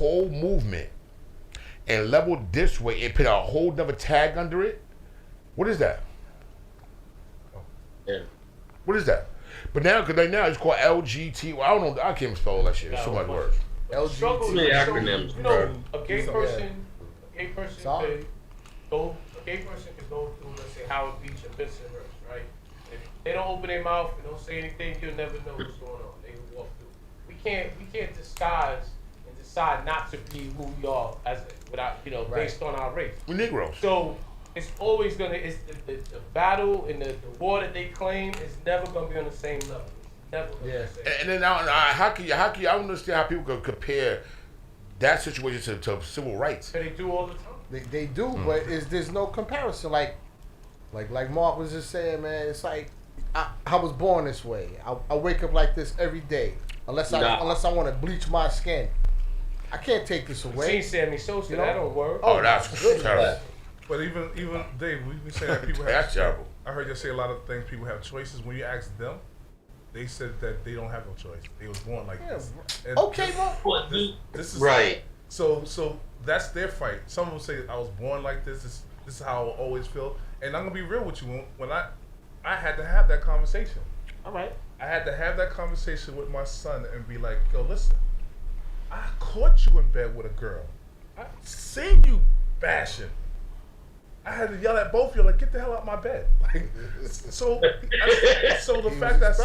whole movement and leveled this way and put a whole nother tag under it, what is that? Yeah. What is that? But now, because right now it's called LGT. Well, I don't know. I can't even spell all that shit. It's so much words. LGBT acronyms. You know, a gay person can go through, let's say, Howard Beach or Bensonhurst, right? If they don't open their mouth and don't say anything, you'll never know what's going on. They will walk through. We can't disguise and decide not to be who we are based on our race. We're Negroes. So it's always it's the battle and the war that they claim is never gonna be on the same level. It's never gonna be the same. And then now, how can you? I don't understand how people can compare that situation to civil rights. But they do all the time. They do, but there's no comparison. Like Mark was just saying, man. It's like I was born this way. I wake up like this every day, unless I want to bleach my skin. I can't take this away. See, Sammy Sosa, that don't work. Oh, that's terrible. But even Dave, we been saying that people have. That's terrible. I heard you say a lot of things. People have choices. When you ask them, they said that they don't have no choice. They was born like this. And okay, bro. This is right. So that's their fight. Some will say I was born like this. This is how I always feel. And I'm gonna be real with you. When I had to have that conversation. All right. I had to have that conversation with my son and be like, yo, listen. I caught you in bed with a girl. I seen you bashing. I had to yell at both of you like, get the hell out of my bed. Like, so the fact that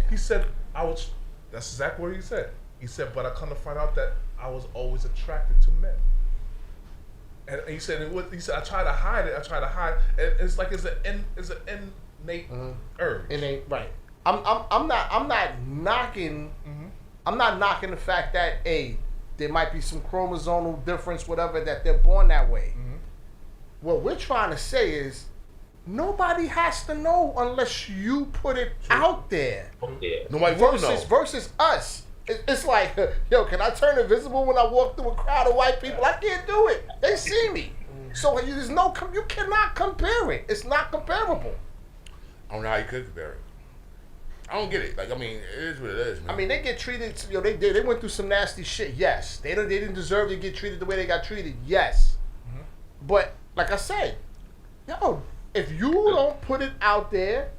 he said that's exactly what he said. He said, but I come to find out that I was always attracted to men. And he said, I try to hide it. And it's like it's an innate urge. Innate, right. I'm not knocking. Mm-hmm. I'm not knocking the fact that there might be some chromosomal difference, whatever, that they're born that way. Mm-hmm. What we're trying to say is nobody has to know unless you put it out there. Yeah. Nobody versus us. It's like, yo, can I turn invisible when I walk through a crowd of white people? I can't do it. They see me. So there's you cannot compare it. It's not comparable. I don't know how you could compare it. I don't get it. Like, I mean, it is what it is, man. I mean, they get treated. They went through some nasty shit. Yes, they didn't deserve to get treated the way they got treated. Yes, but like I said, yo, if you don't put it out there,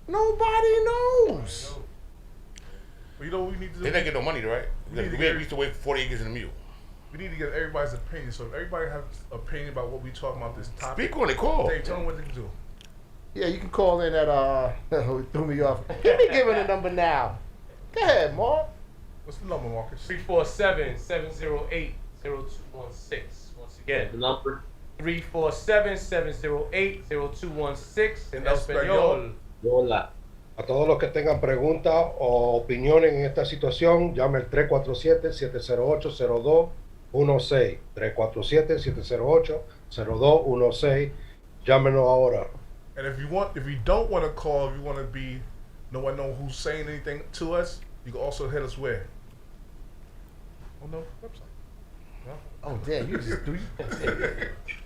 nobody knows. Well, you know what we need to do? They didn't get no money, right? We used to wait 40 acres in a mule. We need to get everybody's opinion. So if everybody has an opinion about what we talking about this topic, speak on it, call. Dave, tell them what they can do. Yeah, you can call in at threw me off. Give me giving the number now. Go ahead, Mark. What's the number, Marcus? 347-708-0216. Once again, the number 347-708-0216 en español. Hola. A todos los que tengan preguntas o opiniones en esta situación, llame al 347-708-0216. 347-708-0216. Llámenos ahora. And if you don't want to call, if you want to be, no one know who's saying anything to us, you can also hit us where? Oh no, website. Oh damn, you just do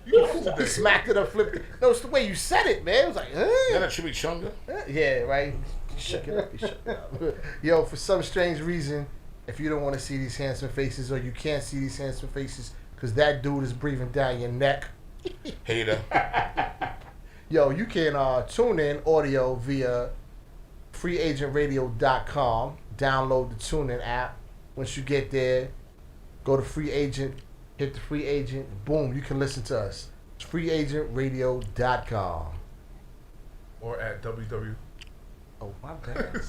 you smacked it up, flipped it. No, it's the way you said it, man. It was like, Is that a chimichanga? Yeah, right. Shook it up. Yo, for some strange reason, if you don't want to see these handsome faces or you can't see these handsome faces because that dude is breathing down your neck. Hater. Yo, you can tune in audio via freeagentradio.com. Download the TuneIn app. Once you get there, go to Free Agent, hit the Free Agent, boom, you can listen to us. It's freeagentradio.com. Or at www. Oh, my bad.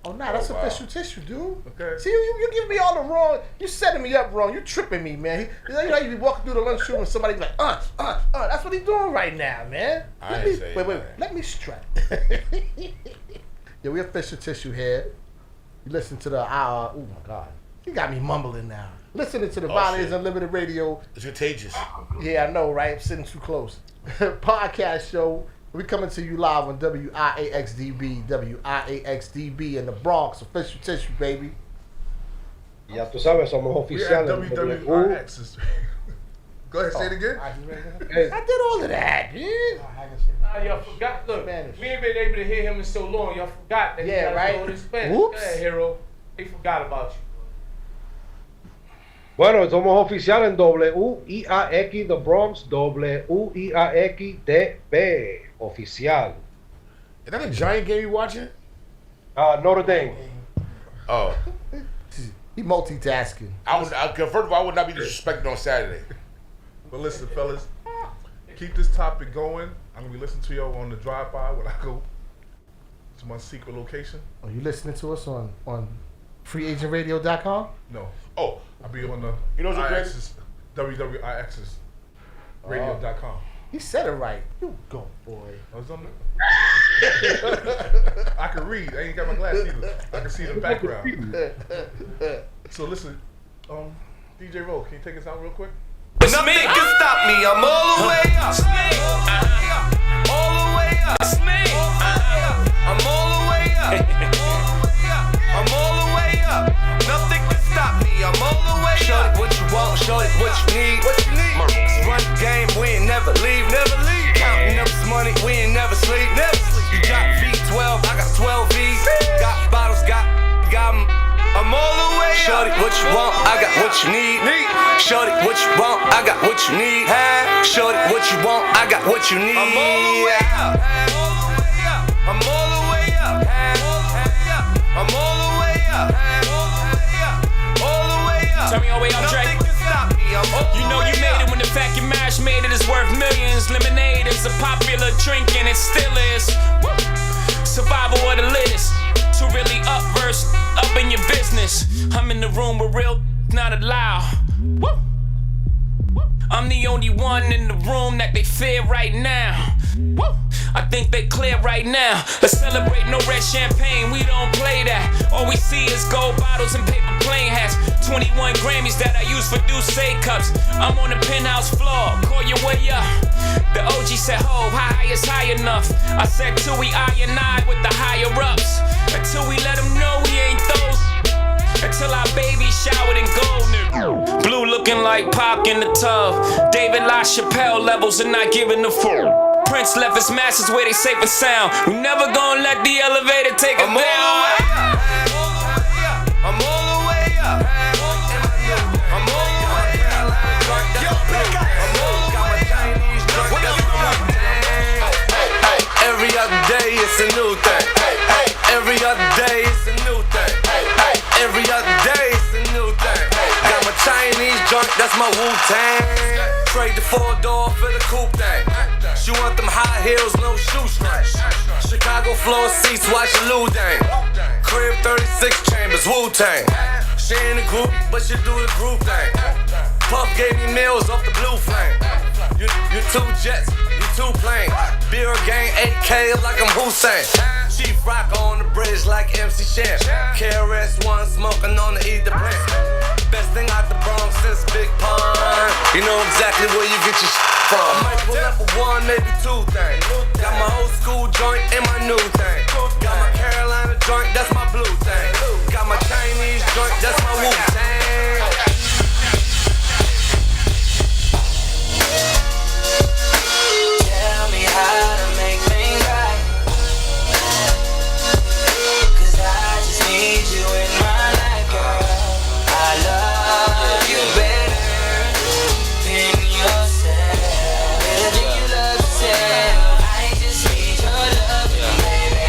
Oh, nah, that's official tissue, dude. Okay. See, you give me all the wrong. You setting me up wrong. You tripping me, man. You know, you be walking through the lunchroom and somebody be like, That's what he doing right now, man. Wait. Let me strut. Yeah, we official tissue here. You listen to the oh my God, you got me mumbling now. Listening to the Violators Unlimited Radio. It's contagious. Yeah, I know, right? I'm sitting too close. Podcast show. We coming to you live on WIAXDB in the Bronx. Official tissue, baby. Ya tú sabes, somos oficiales. WWIX. Go ahead, say it again. I did all of that, man. Y'all forgot. Look, Spanish. We ain't been able to hear him in so long. Y'all forgot that he got to know this Spanish. Whoops. Yeah, hero. They forgot about you. Bueno, somos oficial en WIAX The Bronx, WIAX TV, oficial. Is that a Giant game you watching? Notre Dame. Oh. He multitasking. First of all, I would not be disrespected on Saturday. But listen, fellas, keep this topic going. I'm gonna be listening to y'all on the drive-by when I go to my secret location. Are you listening to us on freeagentradio.com? No, Oh, I'll be on the You know what's the IX's, WWIX's radio.com. He said it right. You go, boy. I was on I can read. I ain't got my glasses either. I can see the background. So listen, DJ Roll, can you take us out real quick? Nothing can stop me. I'm all the way up. All the way up. I'm all the way up. I'm all the way up. Nothing can stop me. I'm all the way up. Show it what you want. Show it what you need. Run the game. We ain't never leave. Counting up this money. We ain't never sleep. You got V12. I got 12 V's. Got bottles. Got 'em. I'm all the way up. Shorty, what you want? I got what you need. Shorty, what you want? I got what you need. Shorty, what you want? I got what you need. I'm all the way up. I'm all the way up. I'm all the way up. All the way up. Turn me all the way up, Dre. Nothing can stop me. You know you made it when the fact you mash made it is worth millions. Lemonade is a popular drink and it still is. Survival of the latest. To really up in your business. I'm in the room with real not allowed. Woo. I'm the only one in the room that they fear right now. Woo. I think they clear right now. Let's celebrate, no red champagne, we don't play that. All we see is gold bottles and paper plane hats. 21 Grammys that I use for Douce cups. I'm on the penthouse floor, call your way up. The OG said, ho, how high is high enough? I said, till we I with the higher ups. Until we let them know we ain't those. Until our baby showered in gold, nigga. Blue looking like Pac in the tub. David LaChapelle levels and not giving the full. Prince left his masters where they safe and sound. We never gonna let the elevator take us down. I'm all the way up. I'm all the way up. I'm all the way up. Every other day it's a new thing. Every other day it's a new thing. Every other day it's a new thing. Got my Chinese joint, that's my Wu-Tang. Trade the 4-door for the coupe thing. She want them high heels, no shoestrings. Chicago floor seats, watch the Lou Dang. Crib 36 chambers, Wu-Tang. She ain't a group, but she do the group thing. Puff gave me meals off the blue flame. You two jets, you two planes. Beer gang 8K like I'm Hussein. Chief rock on the bridge like MC Shan. KRS-One smoking on the either plant. Best thing out the Bronx since Big Pun. You know exactly where you get your from. I might pull up for one, maybe two things. Got my old school joint and my new thing. Got my Carolina joint, that's my blue thing. Got my Chinese joint, that's my Wu-Tang. Tell me how to make things right. 'Cause I just need you in my life, girl. I love you better than yourself. Better than you love yourself. I just need your love, baby.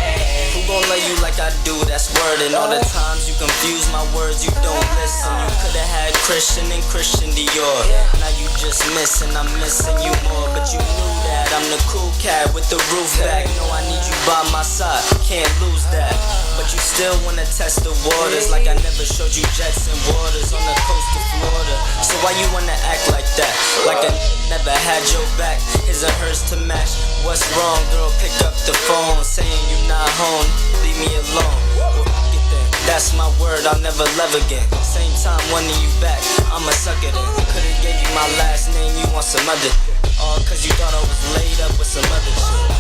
Who gon' love you like I do? That's word. And all the times you confuse my words, you don't listen. You could've had Christian and Christian Dior. Now you just missing, I'm missing you more. But you knew that I'm the cool cat with the roof back. No, I need you by my side, can't lose that. But you still wanna test the waters, like I never showed you jets and waters on the coast of Florida. So why you wanna act like that? Like I never had your back, his and hers to match. What's wrong, girl? Pick up the phone, saying you not home, leave me alone. Well, fuck it then. That's my word, I'll never love again. Same time wanting you back, I'ma suck it in. Could've gave you my last name, you want some other. All cause you thought I was laid up with some other shit.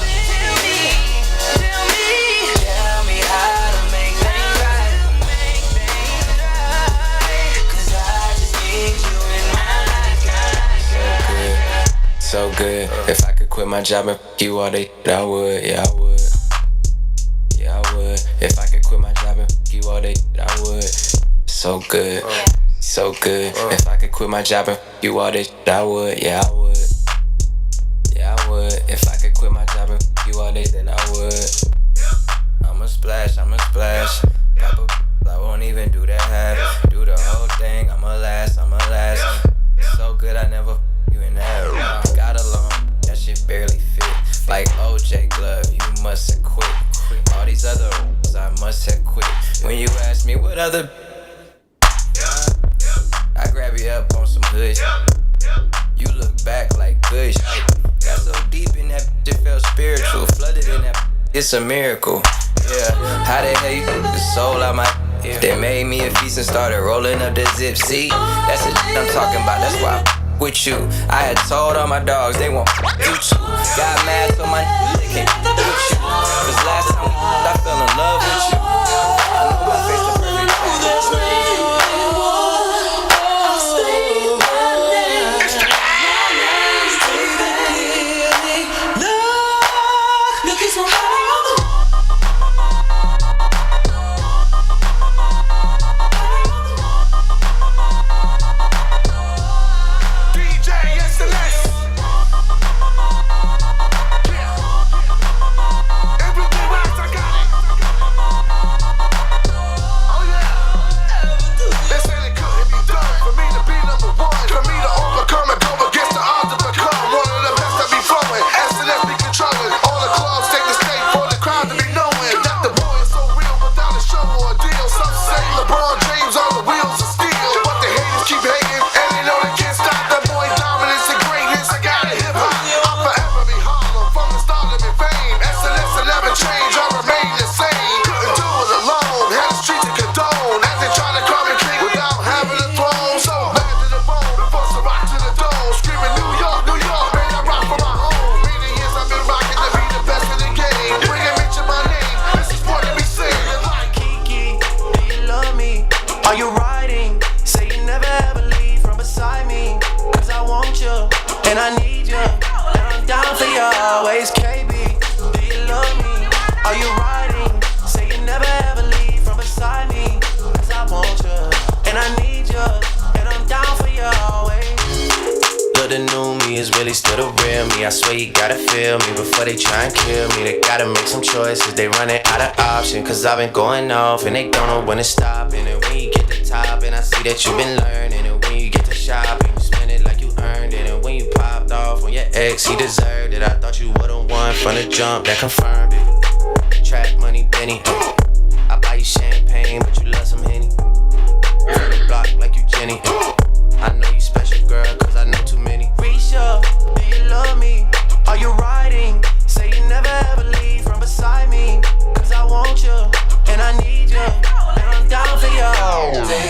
Tell me how to make things right. 'Cause I just need you in my life. So good. If I could quit my job and f you all day, I would. Yeah, I would. Yeah, I would. If I could quit my job and f you all day, I would. So good. So good. If I could quit my job and you all this shit, I would. Yeah, I would. Yeah, I would. If I could quit my job and you all this, then I would. I'ma splash. Pop a, I won't even do that half. Do the whole thing. I'ma last. So good, I never you in that. Got along. That shit barely fit. Like OJ Glove, you must have quit. All these other I must have quit. When you ask me what other, I grab you up on some hood. You look back like good shit. Got so deep in that, it felt spiritual. Flooded in that, it's a miracle. Yeah, how the hell you took the soul out my? They made me a feast and started rolling up the zip. See, that's the shit I'm talking about. That's why I with you. I had told all my dogs they won't you too. Got mad so my they can't with you. Cause last time I fell in love with you. I know my face the perfect. I swear you gotta feel me before they try and kill me. They gotta make some choices, they running out of options. Cause I've been going off and they don't know when to stop. And then when you get to top and I see that you've been learning. And when you get to shopping, you spend it like you earned it. And when you popped off on your ex, he deserved it. I thought you would've won from the jump, that confirmed it. Trap money, Benny. I buy you champagne, but you love some Henny. Turn the block like you Jenny. I know you special, girl, cause I know too many. Risha, do you love me? Are you riding? Say you never ever leave from beside me. Cause I want you, and I need you, and I'm down for you.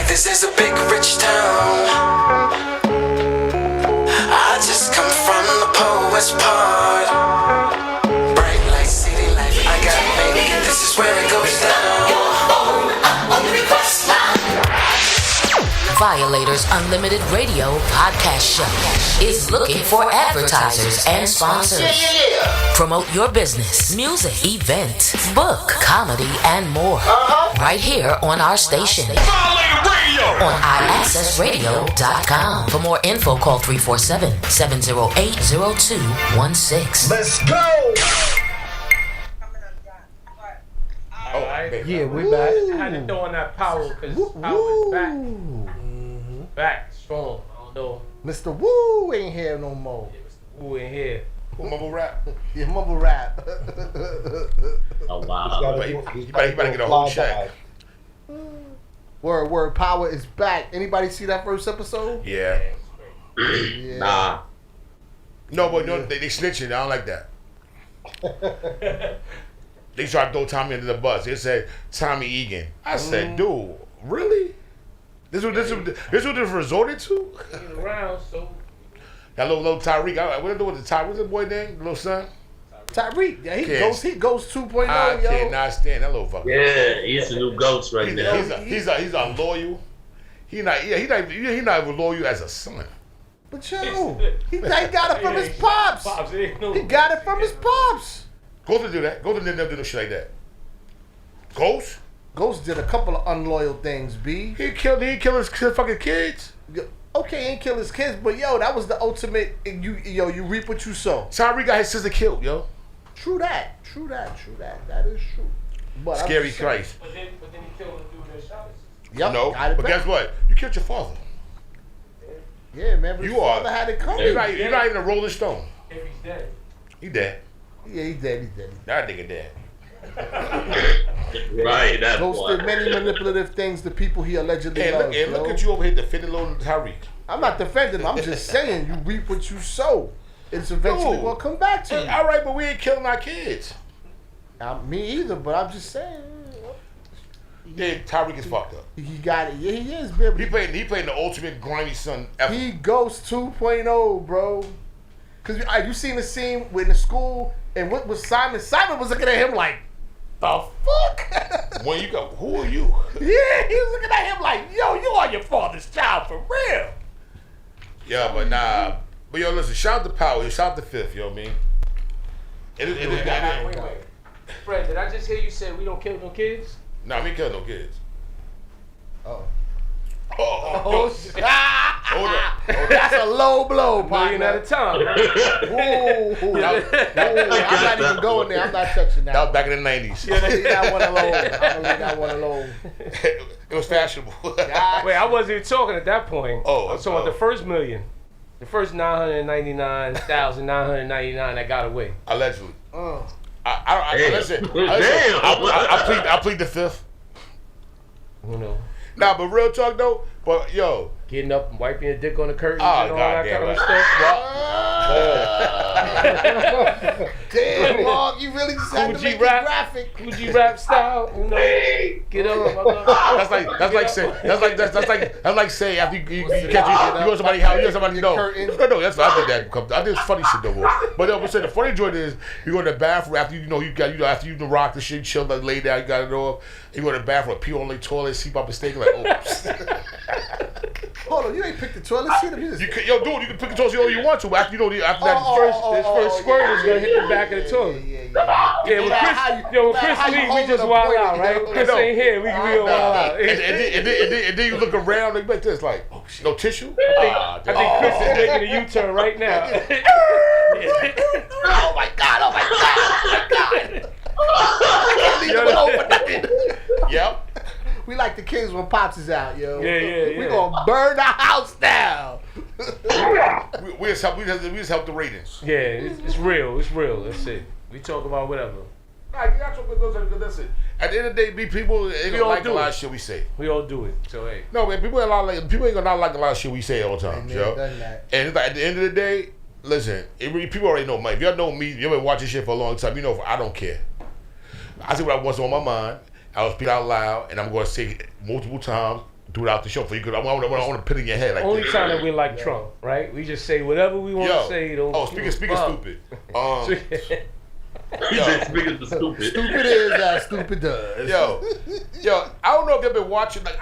This is a big rich town. I just come from the poet's part. Bright light, city life, I got baby. This is where it goes down. On the request line. Violators Unlimited Radio podcast show is looking for advertisers and sponsors. Promote your business, music, event, book, comedy, and more. Right here on our station. On iaccessradio.com. For more info, call 347-708-0216. Let's go! Yeah, we back. I had to throw on that power because power is back. Back strong. I don't know. Mr. Woo ain't here no more. Yeah, Mr. Woo in here. Mumble rap. Yeah, mumble rap. Oh wow. You better get a whole check. Word, power is back. Anybody see that first episode? Yeah. Yeah. Nah. No, but no, they snitching. I don't like that. They tried to throw Tommy under the bus. They said Tommy Egan. I said, dude, really? This what this resorted to? He's around, so. That little Tyreek. What do with the Tyreek? What's the boy name? The little son? Tyreek. Yeah, he goes 2.0, I yo. cannot stand that little fucker. Yeah, he's the new ghost right now. He's unloyal. He not even loyal as a son. But yo, he got it from his pops. He got it from his pops. Ghost to do that. Ghost never do no shit like that. Ghost? Ghost did a couple of unloyal things, B. He killed his fucking kids. Okay, he ain't kill his kids, but yo, that was the ultimate. You reap what you sow. Tyreek got his sister killed, yo. True that. That is true. But Scary Christ. But then he killed the dude that shot us. Yep, No, but guess what? You killed your father. Yeah, man. But You his father are. had it coming. You're not even a Rolling Stone. If he's dead. He dead. Yeah, he's dead. That nigga dead. Right, that's Ghost did many manipulative things to people he allegedly loves. And look at you over here defending little Tyreek. I'm not defending him. I'm just saying you reap what you sow. It's eventually Dude. gonna come back to you. All right, but we ain't killing our kids. Me either, but I'm just saying. Yeah, Tyreek is fucked up. He got it. Yeah, he is, man. He playing the ultimate grimy son ever. He Ghost 2.0, bro. Cause you seen the scene with the school and what was Simon? Simon was looking at him like, the fuck? When you go, who are you? Yeah, he was looking at him like, yo, you are your father's child for real. Yeah, but nah. But yo, listen, shout out to Power, shout out to Fifth, you know what I mean? Wait. Fred, did I just hear you say we don't kill no kids? Nah, we ain't killing no kids. Oh. Hold up. That's a low blow, $1 million partner. at a time. Ooh, I'm not even going there. I'm not touching that. That was back in the 90s. I'm gonna leave that one alone. I'm gonna leave that one alone. It was fashionable. Wait, I wasn't even talking at that point. Oh, I'm talking about the first million. The first 999,999 that got away. Allegedly. Hey, Listen, damn. I plead the Fifth. You know, Nah, but real talk though, but yo. getting up and wiping your dick on the curtains Oh, and all that goddamn kind of right. stuff. Damn, Mark, you really just had to make it graphic. Gucci rap style, you know. Get up. That's like saying after you catch you go to somebody's house, you go to somebody know. No, that's what I did that. I did funny shit though. But I'm saying the funny joint is you go to the bathroom after after you rock the shit, chill, lay down, you got it off. You go to the bathroom, pee on the toilet, sleep by mistake, like Hold on, you ain't picked the toilet seat. dude, you can pick the toilet seat all you want to. After This first squirt is gonna hit the back of the toilet. Yeah, when Chris leave, we just wild out, right? Chris ain't here, we wild out. And then you look around like this, like, oh shit, no tissue. I think Chris is making a U-turn right now. Oh my god! I can't leave them alone for nothing. Yep. We like the kids when Pops is out, yo. Yeah. We gonna burn the house down. We just help the ratings. Yeah, it's real. That's it. We talk about whatever. Listen, at the end of the day, people ain't gonna like a lot of shit we say. We all do it. So hey. No, man, people ain't gonna not like a lot of shit we say all the time, yo. And it's like, at the end of the day, listen, people already know me. If y'all know me, you been watching shit for a long time, you know I don't care. I say what's on my mind. I will speak out loud, and I'm going to say it multiple times throughout the show for you, because I want to put it in your head like Only this. time that we're like Trump, right? We just say whatever we want to say. Speaking stupid. He said speaking to stupid. Stupid is as stupid does. Yo, I don't know if you've been watching. Like,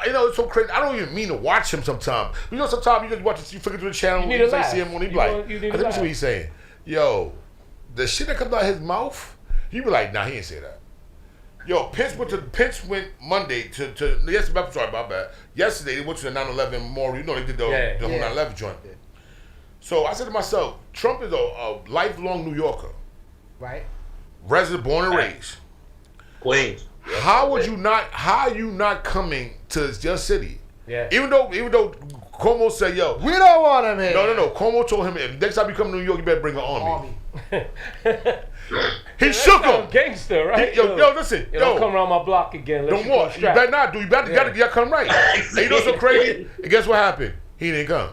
it's so crazy. I don't even mean to watch him sometimes. You know, sometimes you just watch it, you flick through the channel, You need to see him on, he be like, let me see what he's saying. Yo, the shit that comes out of his mouth, you be like, nah, he ain't say that. Yo, Pence went Monday to yesterday. I'm sorry about that. Yesterday they went to the 9/11 memorial. You know they did the whole 9/11 joint. Yeah. So I said to myself, Trump is a lifelong New Yorker, right? Resident, born and raised. Queens. How are you not coming to your city? Yeah. Even though Cuomo said, yo, we don't want him here. No. Cuomo told him, if next time you come to New York, you better bring an army. He shook him. Gangster, right? Yo, listen. Don't come around my block again. Don't walk. You better not do. You gotta come right. And you know what's so crazy? And guess what happened? He didn't come.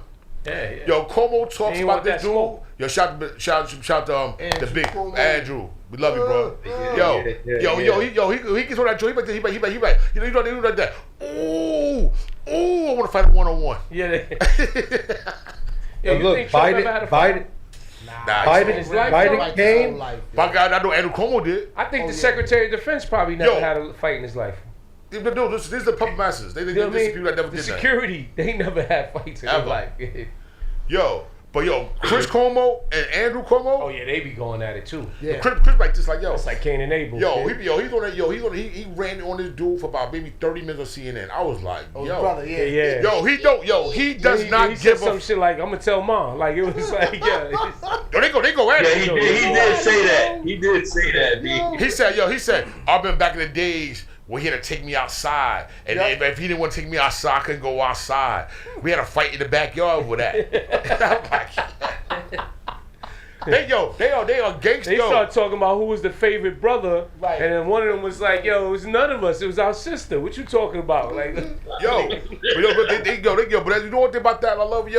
Yeah. Yo, Cuomo talks about this dude. Smoke. Yo, shout the big Andrew. We love you, bro. He gets on that joint. He like, you know that. Ooh, I want to fight him 1-on-1. Yeah. Look, Biden came. My God, I know Andrew Cuomo did. I think the Secretary of Defense probably never had a fight in his life. No, these are the puppet masters. These people that never did that. Security, they never had fights in their life. Yo, But yo, Chris Cuomo and Andrew Cuomo. Oh yeah, they be going at it too. Yeah. Chris like this, like yo. It's like Cain and Abel. He's on that. He ran on this dude for about maybe 30 minutes on CNN. I was like, yo, brother, yeah. he does not he give said some shit like, I'm gonna tell mom. Like it was like, yeah. Yo, they go at it. He did say that. He did say that. He said, I've been back in the days where he had to take me outside, and if he didn't want to take me outside, I couldn't go outside. We had a fight in the backyard over that. They are gangsters. They started talking about who was the favorite brother, Right. and then one of them was like, "Yo, it was none of us. It was our sister. What you talking about?" Like, But as you know what about that? I love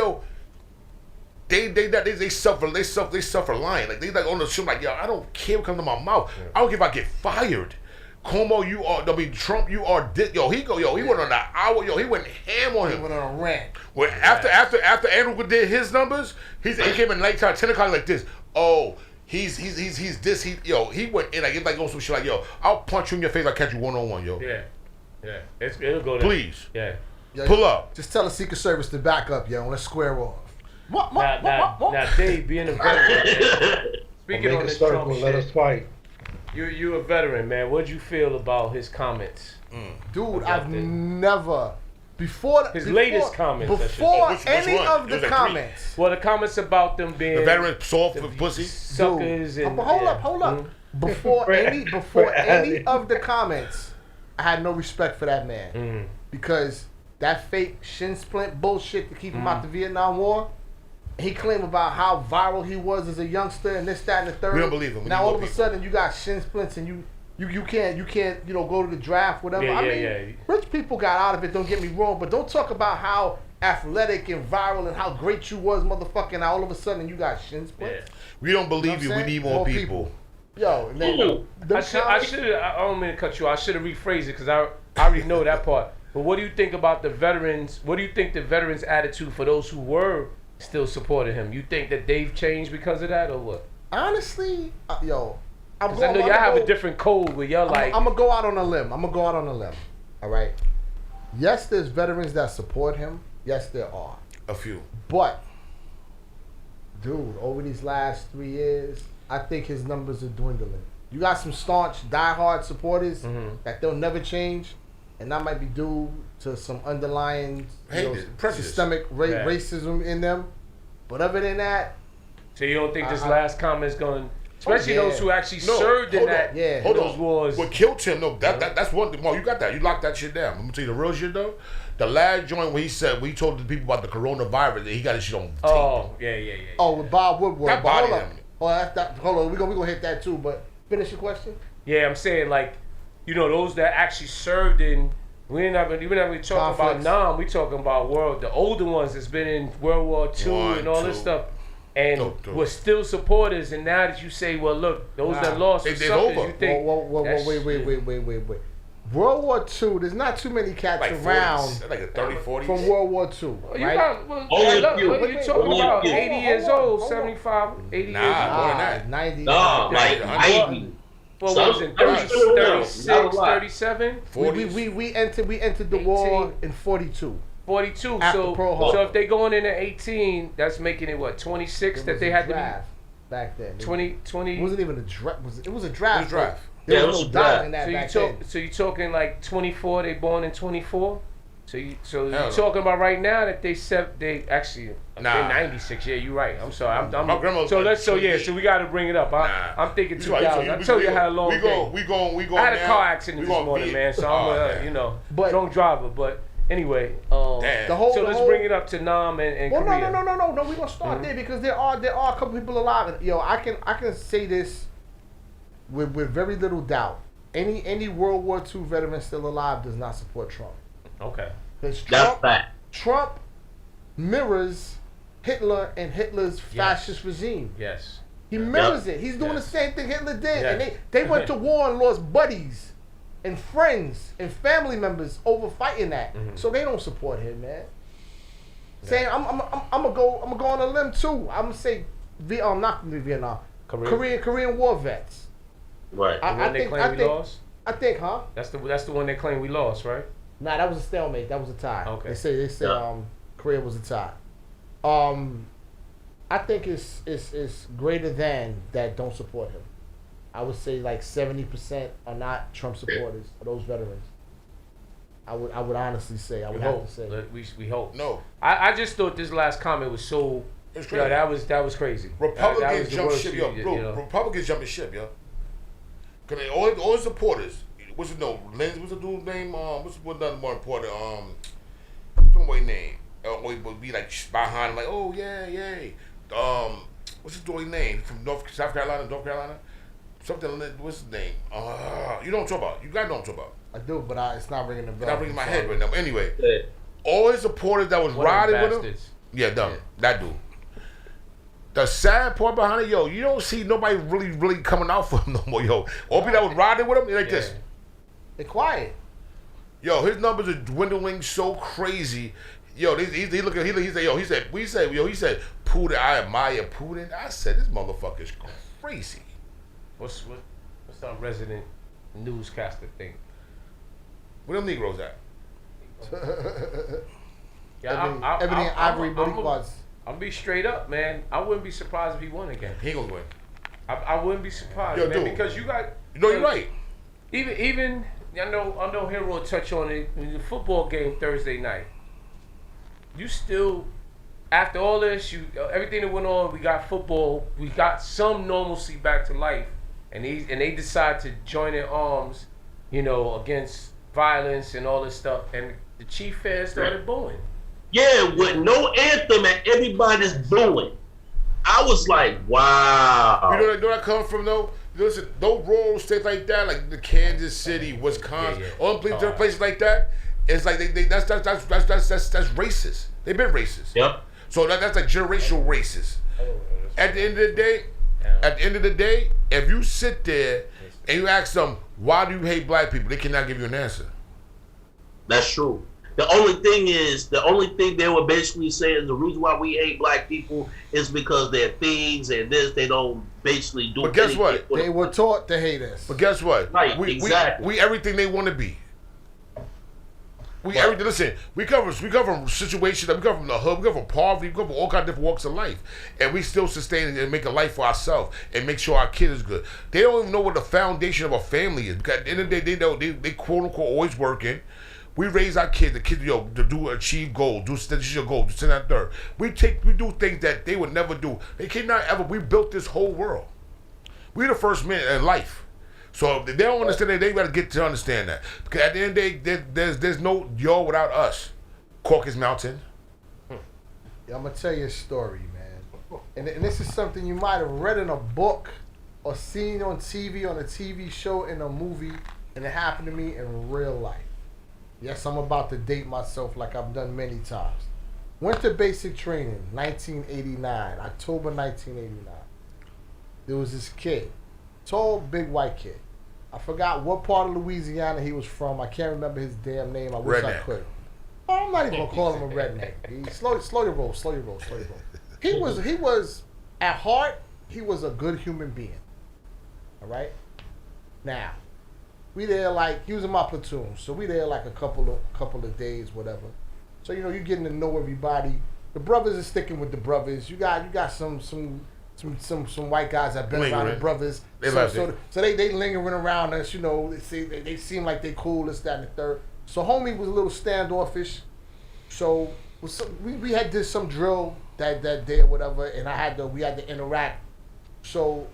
they suffer lying. Like they like on the show like, yo, I don't care what comes to my mouth. I don't care if I get fired. Cuomo, Trump, you are dick. He went on an hour. He went ham on him. He went on a rant. Well, after Andrew did his numbers, he came in nighttime 10 o'clock like this. Oh, he's this. He went in like on some shit like, yo, I'll punch you in your face. I'll catch you 1-on-1, yo. yeah, it'll go there. Please, Yeah. pull up. Just tell the Secret Service to back up, yo, and let's square off. Now, Dave, being a veteran, speaking on this Trump let us shit, fight. you a veteran, man. What'd you feel about his comments? Dude, I've never His latest comments. Before Which any one? of It was the like comments. Well, the comments about them being The veteran soft for pussy. suckers Dude, and hold up. Before any of the comments, I had no respect for that man because that fake shin splint bullshit to keep him out the Vietnam War. He claimed about how viral he was as a youngster and this, that, and the third. We don't believe him. Now all of a sudden you got shin splints and you can't go to the draft, whatever. Rich people got out of it. Don't get me wrong, but don't talk about how athletic and viral and how great you was, motherfucking. Now all of a sudden you got shin splints. Yeah. We don't believe you. We need more people. Yo, and then I don't mean to cut you. I should have rephrased it because I already know that part. But what do you think about the veterans? What do you think the veterans' attitude for those who were still supported him? You think that they've changed because of that, or what? Honestly, I know y'all have a different code where y'all like. I'm gonna go out on a limb. All right. Yes, there's veterans that support him. Yes, there are a few. But, dude, over these last 3 years, I think his numbers are dwindling. You got some staunch, diehard supporters that they'll never change, and that might be due to some underlying systemic racism in them. But other than that, so you don't think this last comment's going, especially those who actually served in those wars? What killed him? No, that's one thing. Well, you got that. You locked that shit down. I'm gonna tell you the real shit though. The last joint where he told the people about the coronavirus, that he got his shit on tape. Oh yeah. Oh, with Bob Woodward. That body him. Hold on, we gonna hit that too. But finish your question. Yeah, I'm saying like, those that actually served in. We're not even talking about Nam. We talking about the older ones that's been in World War II and all this stuff, and were still supporters. And now that you say, well, look, those that lost, it's over. You think wait. World War II, there's not too many cats like around 40s, like a 30, 40s. from World War II, right? What are you talking about? 80 years old, 75, 80 years old? More than that. 90. Nah, like 90. What was it? 36, 37? We entered the war in 42. 42. After Pearl Harbor. So if they going in at 18, that's making it what, 26 that they had to be back then. 20. It wasn't even a draft. It was a draft. It was a draft. There was no doubt in that back then. So you talking like 24? They born in 24. So you talking about right now that they actually they're 96. Yeah, you're right. I'm sorry. My grandma. So we got to bring it up. I'm thinking 2000. I told you I had a long day. We going. I had a car accident this morning, man. So I'm drunk driver. But anyway, let's bring it up to Nam and Korea. No. We're gonna start there because there are a couple people alive. Yo, I can say this with very little doubt. Any World War II veteran still alive does not support Trump. Okay. Because That's Trump mirrors Hitler and Hitler's fascist regime. Yes. He mirrors it. He's doing the same thing Hitler did. And they went to war and lost buddies and friends and family members over fighting that. So they don't support him, man. Saying I'm gonna go on a limb too. I'm gonna say not Vietnam. Korean war vets. Right. I think we lost? I think, huh? That's the one they claim we lost, right? Nah, that was a stalemate. That was a tie. Okay. They say Korea was a tie. I think it's greater than that don't support him. I would say like 70% are not Trump supporters. Are those veterans? I would honestly say. I would have to say. We hope. No. I just thought this last comment was so. It's crazy. That was crazy. Republicans that jump was ship, the yo. worst Bro, you know. Republicans jumping ship, yo. Cause they all supporters. What's his name? What's the dude's name? What's another more important? Some boy name. Always would be like behind, like, oh yeah. What's his boy name? From South Carolina. Something. What's his name? You know what I'm talking about. You guys know what I'm talking about. I do, but it's not ringing the bell. It's not ringing my head right now. Anyway, Yeah. all his supporters that was riding with him. Bastards. Yeah, dumb. That dude. The sad part behind it, yo, you don't see nobody really coming out for him no more, yo. All people that was riding with him, they like this. They're quiet. Yo, his numbers are dwindling so crazy. Yo, he said, Putin, I admire Putin. I said, this motherfucker is crazy. What's our resident newscaster think? Where them Negroes at? Yeah, Ebony and Ivory Buzz. I'm be straight up, man. I wouldn't be surprised if he won again. He gonna win. I wouldn't be surprised, Yo, man, dude. because you got. No, you're right. Even I know Hero will touch on it in the football game Thursday night. You still, after all this, everything that went on, we got football, we got some normalcy back to life, and they decide to join in arms, against violence and all this stuff, and the Chief fans started booing. Yeah, with no anthem and everybody's booing. I was like, wow. You know where that comes from though? Listen, those rural states like that, like the Kansas City, Wisconsin, all them places like that, it's like that's racist. They've been racist. Yep. So that's like generational racist. At the end of the day, if you sit there and you ask them, why do you hate black people? They cannot give you an answer. That's true. The only thing they were basically saying the reason why we hate black people is because they're thieves and this, they don't basically do. But guess what? They were taught to hate us. But guess what? Right, exactly. We everything they want to be. Everything. Listen, we come from situations that we come from the hood, we come from poverty, we come from all kinds of different walks of life, and we still sustain and make a life for ourselves and make sure our kid is good. They don't even know what the foundation of a family is. Because at the end of the day, they quote unquote always working. We raise our kids, to achieve goals, this is your goal, this and that third. We do things that they would never do. They cannot ever. We built this whole world. We're the first men in life. So if they don't understand that, they got to get to understand that. Because at the end of the day, there's no y'all without us. Caucasus Mountain. Yeah, I'm gonna tell you a story, man. And this is something you might have read in a book or seen on TV, on a TV show, in a movie, and it happened to me in real life. Yes, I'm about to date myself like I've done many times. Went to basic training, 1989, October 1989. There was this kid, tall, big white kid. I forgot what part of Louisiana he was from. I can't remember his damn name. I wish I could. Oh, I'm not even gonna call him a redneck. Slow your roll. He was at heart, he was a good human being. All right. Now, we there like he was in my platoon, so we there like a couple of days, whatever. So you getting to know everybody. The brothers are sticking with the brothers. You got some white guys that been around the brothers. So they lingering around us. They seem like they cool. This, that, and the third. So homie was a little standoffish. So we had did some drill that day or whatever, and we had to interact. So.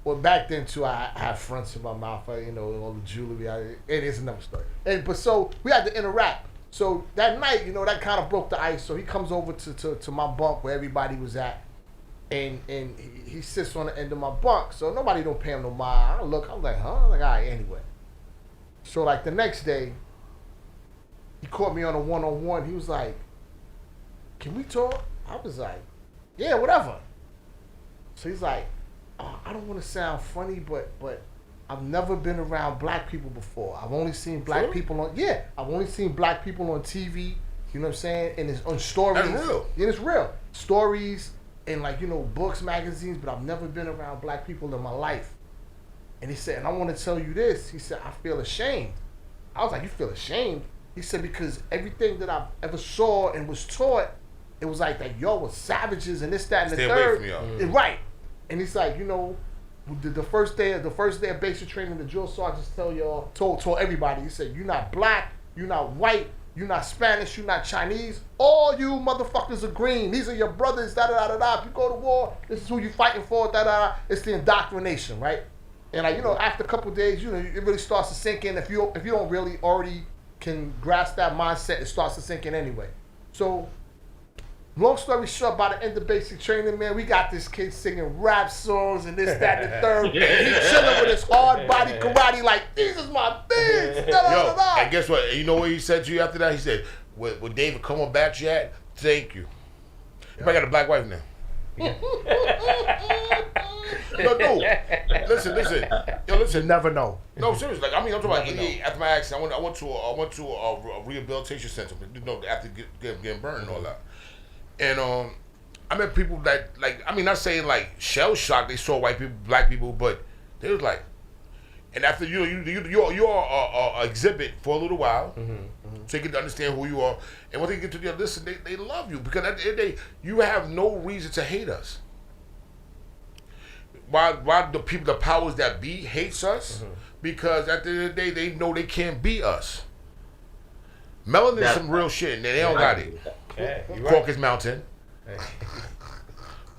Well, back then too, I had fronts in my mouth, all the jewelry. It is another story. But so we had to interact. So that night, that kind of broke the ice. So he comes over to my bunk where everybody was at, and he sits on the end of my bunk. So nobody don't pay him no mind. I'm like, huh? I'm like, all right, anyway. So like the next day, he caught me on a one-on-one. He was like, "Can we talk?" I was like, "Yeah, whatever." So he's like, I don't want to sound funny, but I've never been around black people before. I've only seen black people on TV. You know what I'm saying? And it's on stories. That's real. Yeah, it's real. Stories and books, magazines, but I've never been around black people in my life. And he said, and I want to tell you this. He said, I feel ashamed. I was like, you feel ashamed? He said, because everything that I've ever saw and was taught it was like that y'all were savages and this, that, and Stay the away third. from y'all. Right. And he's like, you know, the first day of basic training, the drill sergeants told everybody, he said, you're not black, you're not white, you're not Spanish, you're not Chinese. All you motherfuckers are green. These are your brothers, da-da-da-da-da. If you go to war, this is who you're fighting for, da-da-da. It's the indoctrination, right? And like, you know, after a couple of days, you know, it really starts to sink in. If you don't really already can grasp that mindset, it starts to sink in anyway. So, long story short, by the end of basic training, man, we got this kid singing rap songs and this, that, and the third. And he chilling with his hard body karate like, these is my things. Yo, and guess what? You know what he said to you after that? He said, "Would David come on back yet? Thank you." You probably got a black wife now. No, listen. Yo, listen. You never know. No, seriously. Like, I mean, I'm talking about 88. After my accident, I went to a rehabilitation center. You know, after getting burned and all that. And I met people that, like, I mean, not saying like shell shocked. They saw white people, black people, but they was like, and after you're an exhibit for a little while, so you get to understand who you are. And when they get to the listen, they love you because at the end of the day, you have no reason to hate us. Why the powers that be hates us? Because at the end of the day, they know they can't be us. Melanin is some real shit, and they don't got it. Caucasus Mountain.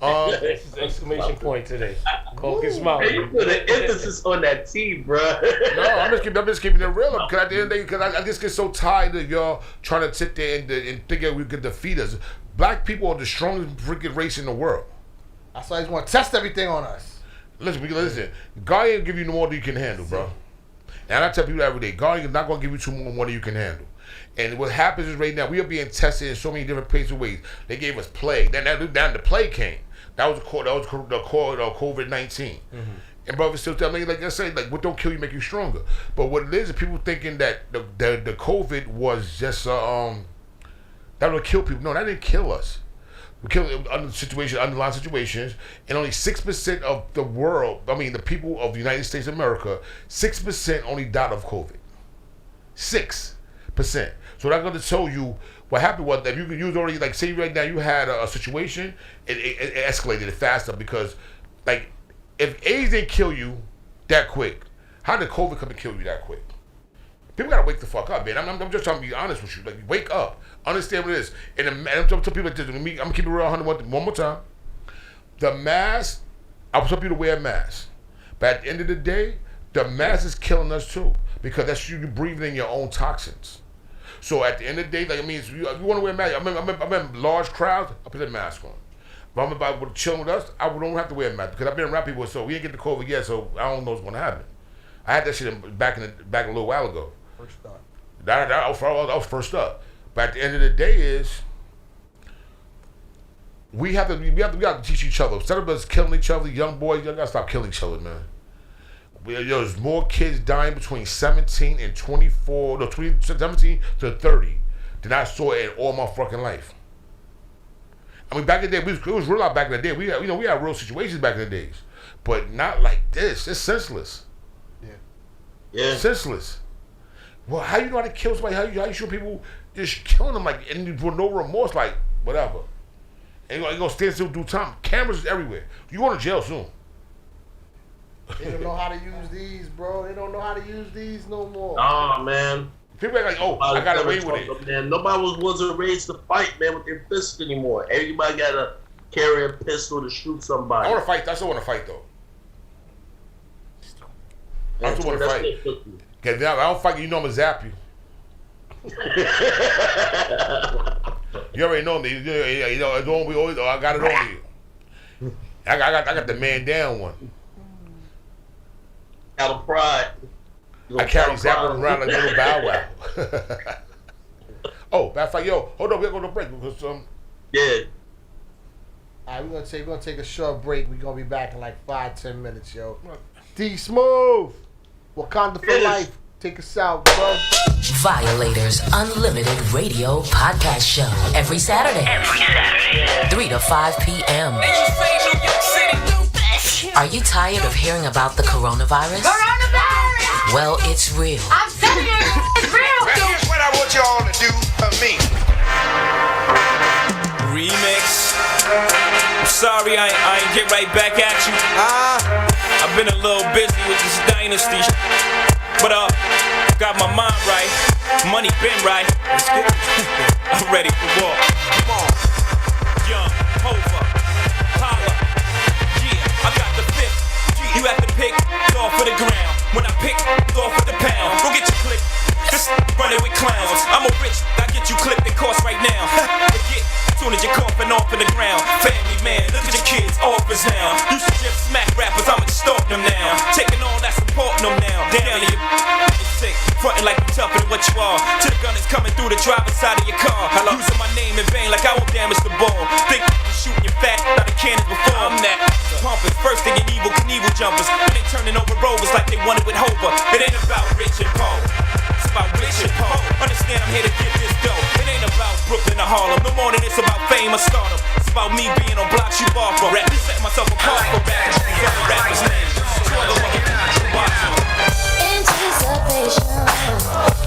Exclamation point today. Caucasus Mountain. You put an emphasis on that T, bro. No, I'm just keeping it real. Because at the end of the day, because I just get so tired of y'all trying to sit there and think that we could defeat us. Black people are the strongest freaking race in the world. That's why he's want to test everything on us. Listen. God ain't give you no more than you can handle, bro. And I tell people every day, God is not gonna give you too more than you can handle. And what happens is right now we are being tested in so many different places and ways. They gave us plague. Then the plague came. That was the COVID-19. And brothers still tell me, like I say, like what don't kill you make you stronger. But what it is people thinking that the COVID was just that would kill people. No, that didn't kill us. We killed underlying situations, and only 6% of the world, I mean the people of the United States of America, 6% only died of COVID. 6%. So that's going to tell you what happened was that you could use already, like say right now you had a situation, it escalated faster because like if AIDS didn't kill you that quick, how did COVID come and kill you that quick? People gotta wake the fuck up, man. I'm just trying to be honest with you. Like, wake up, understand what it is. And I'm telling people like this. I'm gonna keep it real 100 one more time. The mask, I was telling you to wear a mask, but at the end of the day, the mask is killing us too because that's you breathing in your own toxins. So at the end of the day, like it means if you want to wear a mask. I'm in large crowds. I put a mask on. But I'm about chilling with us. I don't have to wear a mask because I've been around people. So we ain't get the COVID yet. So I don't know what's gonna happen. I had that shit back a little while ago. First up. That was first up. But at the end of the day is we have to teach each other. Instead of us killing each other, young boys, you gotta stop killing each other, man. There's more kids dying between 17 and 24, no, 17 to 30 than I saw in all my fucking life. I mean, back in the day, it was real out back in the day. We had real situations back in the days, but not like this. It's senseless. Yeah. Senseless. Well, how you know how to kill somebody? How you show people just killing them like and with no remorse, like whatever? And you're gonna stand still, do time. Cameras is everywhere. You going to jail soon. They don't know how to use these, bro. They don't know how to use these no more. Oh man. People are like, oh, I got away with it. Man, nobody wasn't raised to fight, man, with their fists anymore. Everybody gotta carry a pistol to shoot somebody. I want to fight. I still want to fight though. I still want to fight. Cause I don't fight. You know I'm gonna zap you. You already know me. You know, it's on me always. I got it on me. I got the man down one. Out of pride. I carry zapping around like a little Bow Wow. Oh, that's like, yo, hold on, we're gonna go to break because yeah. Alright, we're gonna take a short break. We're gonna be back in like 5-10 minutes, yo. D Smooth, Wakanda for life. Take us out, bro. Violators Unlimited Radio Podcast Show every Saturday. 3 to 5 p.m. Are you tired of hearing about the coronavirus? Well, it's real. I'm telling you, it's real. Well, here's what I want you all to do for me. remix. I'm sorry I ain't get right back at you. I've been a little busy with this dynasty, but got my mind right, money been right. I'm ready for war. Come on, young Hova, holla, yeah, I got the fifth. You have to pick, it's off for the ground. When I pick, it's off for the pound. Go get your click. Just running with clowns. I'm a rich, I get you clipped and cost right now. Forget, soon as you're coughing off in the ground. Family man, look at your kids, offers now. You should just smack rappers, I'm extorting them now. Taking all that, supporting them now. Down to your sick, fronting like you tougher than what you are. To the gun is coming through the driver's side of your car. Using my name in vain like I won't damage the ball. Think you're shooting your fat out of cannons before I'm that. Pumpers, first thing in evil Knievel jumpers. When they turning over rovers like they wanted with Hova. It ain't about rich and poor. It's about rich and poor. Understand I'm here to get this dough. It ain't about Brooklyn or Harlem. No more than it's about fame or stardom. It's about me being on blocks you off for. Set myself apart for rappers. These other rappers' names. Anticipation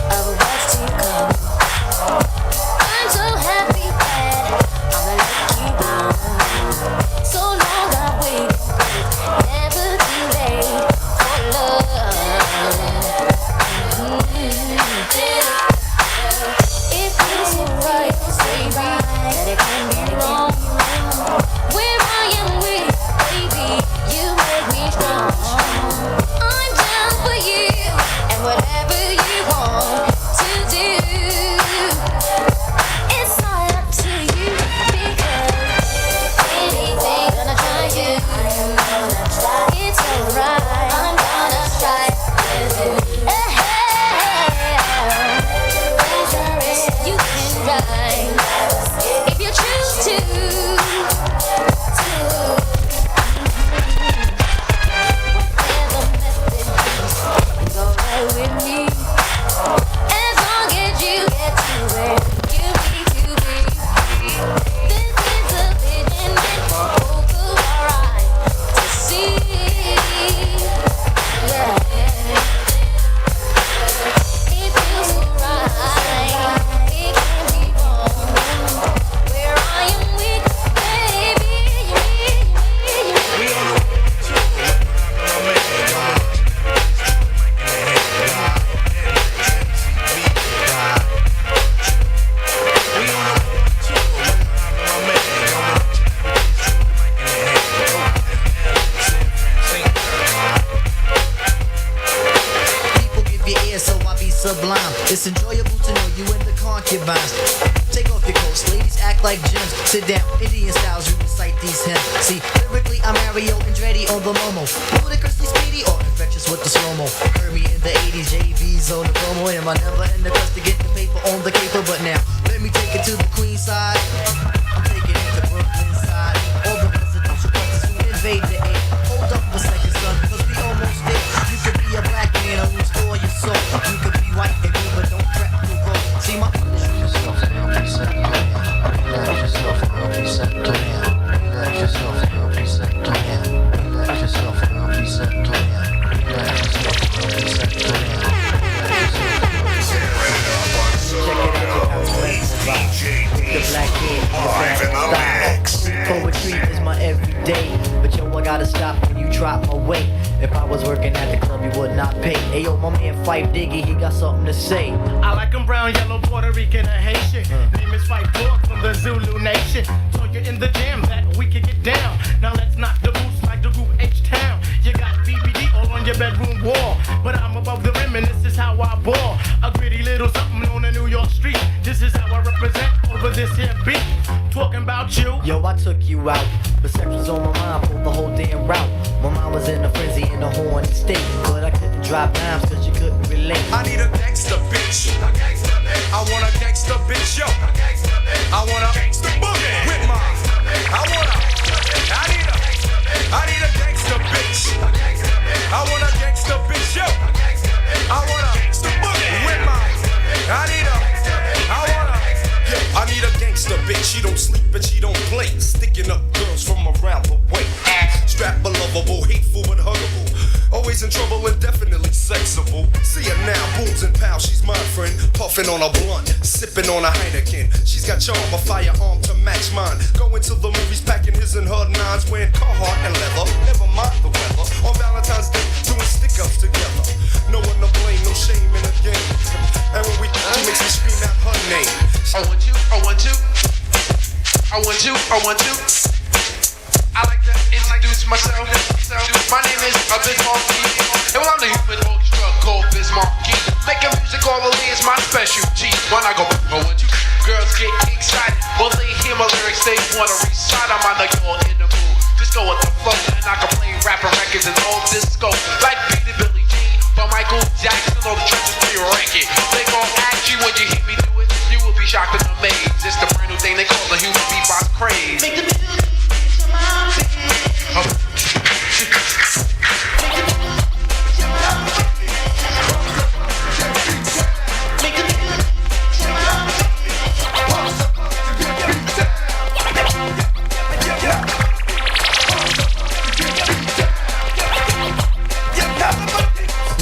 of what's to come. I'm so happy that I'm gonna let you down. So long I waited, never too late for love. It feels so right, baby, that it can be wrong. Where I am with, baby, you make me strong. I'm down for you, and whatever you want to do, it's all up to you, because anything gonna try you. It's alright, I'm gonna try with you. You can ride if you choose to. Whatever method is alright with me, as long as you get to where you need to be. This is a vision meant for both of our eyes to see. Yeah. It feels so right. It can't be wrong. Where I am weak, baby. People give you ear, so I be sublime. It's enjoyable to know you in the concubines. Take off your coats, ladies act like gems. Sit down, Indian styles, you recite these hymns. See, lyrically I'm Mario Andretti on the Momo. Ludicrously speedy or infectious with the slow-mo. Heard me in the 80s, JV's on the promo. Am I never in the quest to get the paper on the caper? But now, let me take it to the Queen side. I'm taking it to Brooklyn side. All the presidential questions who invade the air. Hold up a second, son, cause we almost there. You could be a black man and lose all your soul. You could be white and blue, but don't crack the road. See my poetry is my everyday, but yo, I gotta stop when you drop my weight. If I was working at the club, you would not pay. Hey yo, my man Fife Diggy, he got something to say. I like him brown, yellow, Puerto Rican, and Haitian. Name is Fife Dog from the Zulu Nation. So you're in the jam that we can get down. Now let's knock the boots like the group H-Town. You got BBD all on your bedroom wall, but I'm above the rim and this is how I ball. A gritty little something on a New York street. This is how I represent over this here beat. Talking about you. Yo, I took you out, but sex was on my mind, pulled the whole damn route. My mind was in a frenzy in a horny state, but I couldn't drop dimes cause you couldn't relate. I need a gangster bitch. I want a gangster bitch, yo. I want a gangster boogie with mine. I need a gangster bitch. I want a gangster bitch, yo. I want a gangster boogie with mine. I need a gangster bitch. She don't sleep and she don't play. Sticking up girls from around the way. Strap lovable, hateful but huggable. Always in trouble and definitely sexable. See her now, booms and pals, she's my friend. Puffing on a blunt, sipping sipping on a Heineken. She's got charm, a firearm to match mine. Going to the movies, packing his and her nines, wearing Carhartt and leather. Never mind the weather. On Valentine's Day, doing stick-ups together. No one to blame, no shame in the game. And when we she makes me scream out her name. I want you, I want you. I want you, I want you. I like to introduce myself. My name is Bismarck Key. And well, I'm the human orchestra called Bismarck Key. Making music all the way is my specialty. When I go, I want you. Girls get excited. Well, they hear my lyrics, they wanna recite. I'm on the y'all in the mood. Just go with the flow. And I can play rapper records and old disco. Like Beat the Billie Jean, but Michael Jackson on the trenches to your record. They gon' ask you when you hear me do it. You will be shocked and amazed. It's the brand new thing they call the human beatbox craze. Make the music to my feet.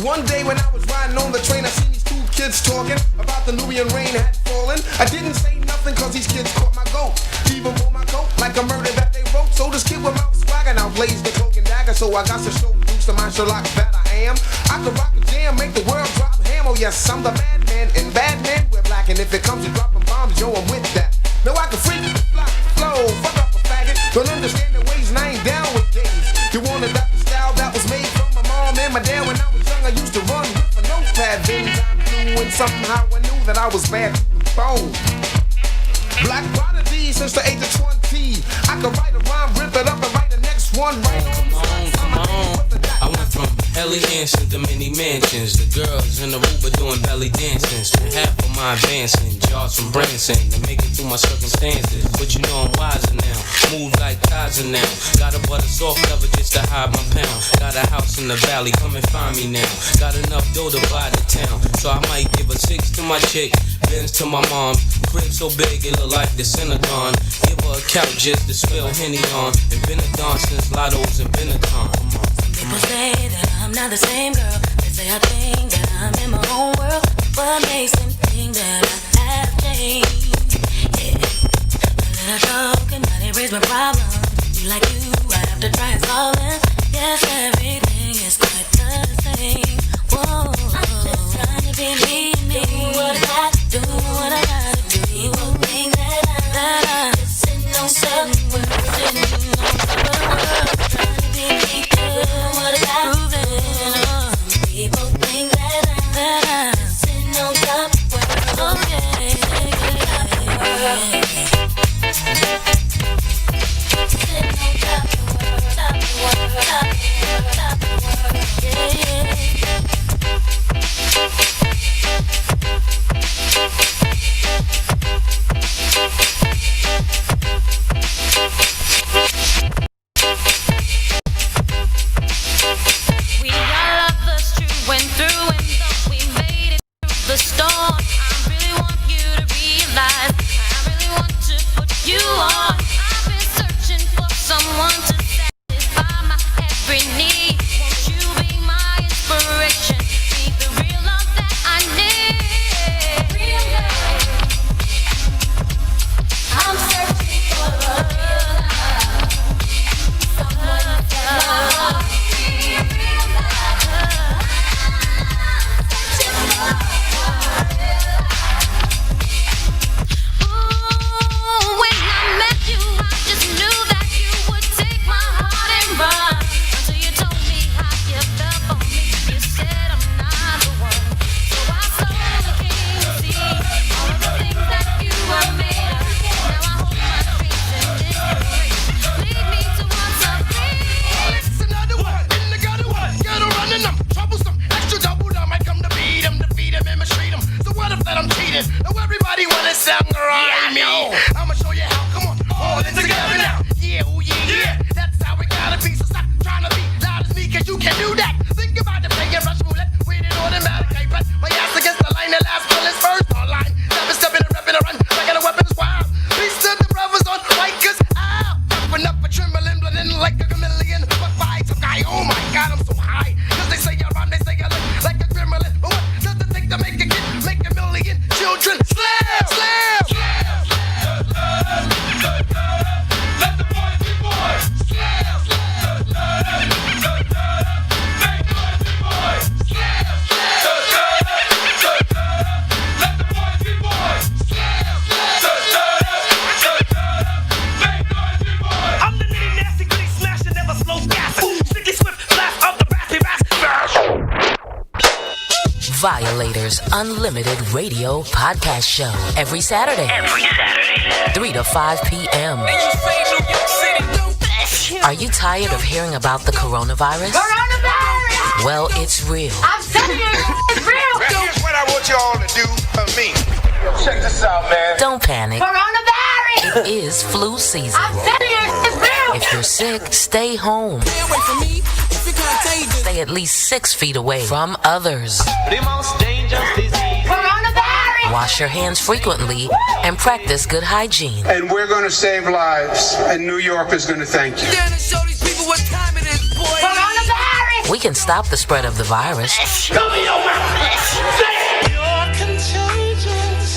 One day when I was riding on the train, I seen these two kids talking about the Nubian rain had fallen. I didn't say nothing cause these kids caught my goat. Even wore my coat like a murder that they wrote. So this kid with mouth swagger now blazed the cloak and dagger. So I got to show Bruce the man Sherlock that I am. I can rock a jam, make the world drop ham. Oh yes, I'm the madman and bad men we're black. And if it comes to dropping bombs, yo, I'm with that. No, I can freak, fly, flow, fuck up a faggot. Don't understand the ways and I ain't down with games. You wanted that the style that was made from my mom and my dad. When I was young, I used to run with a notepad. Then time flew and somehow I knew that I was bad to the bone. Black prodigy since the age of 20. I could write a rhyme, rip it up and write the next one right on. Come on. I went from Ellie Hansen to many mansions. The girls in the Uber doing belly dancing. Spent half of my advancing jars from Branson to make it through my circumstances. But you know I'm wiser now. Move like Kaiser now. Got a butter soft cover just to hide my pound. Got a house in the valley, come and find me now. Got enough dough to buy the town. So I might give a 6 to my chick, Benz to my mom. Crib so big it look like the Synagogue. Give her a couch just to spill Henny on. And been a dawn since Lotto's and Benetton. People say that I'm not the same girl. They say I think that I'm in my own world. What makes them think that I have changed? Yeah, a little joke and now they raise my problems. You like you, I have to try and solve them. Yes, everything is quite the same. Whoa, I'm just trying to be me. Do what I got to do, what I gotta do. People think that I'm just sitting on something. We're sitting on top of the world. Trying to be me. What I got to do. People think that I'm sitting on top of the world. Okay. Sitting on top of the world, top of the world, top of the world, top of the world. Yeah. Violators Unlimited Radio Podcast Show. Every Saturday. 3 to 5 p.m. Are you tired of hearing about the coronavirus? Well, it's real. I'm telling you, it's real. Here's what I want y'all to do for me. Check this out, man. Don't panic. Coronavirus. It is flu season. I'm telling you, it's real. If you're sick, stay home. Stay away from me if you're contagious. Stay at least 6 feet away from others. The most dangerous disease. Coronavirus. Wash your hands frequently and practice good hygiene. And we're going to save lives, and New York is going to thank you. Stand and show these people what time it is, boy. Coronavirus. We can stop the spread of the virus. Show me your mouth. You're contagious.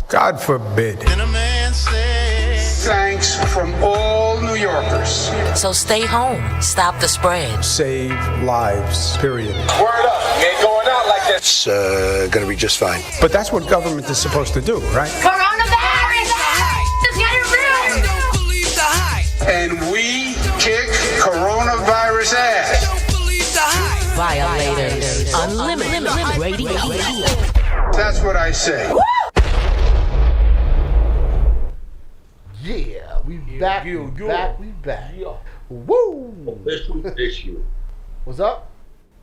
God forbid. And a man says, Thanks from all New Yorkers. So stay home. Stop the spread. Save lives, period. Word up. You ain't going out like that. It's going to be just fine. But that's what government is supposed to do, right? Coronavirus. It's getting real. Don't believe the hype. And we kick coronavirus ass. Don't believe the hype. Violators Unlimited Radio. That's what I say. Yeah, we back. We back. Woo! Official issue. What's up?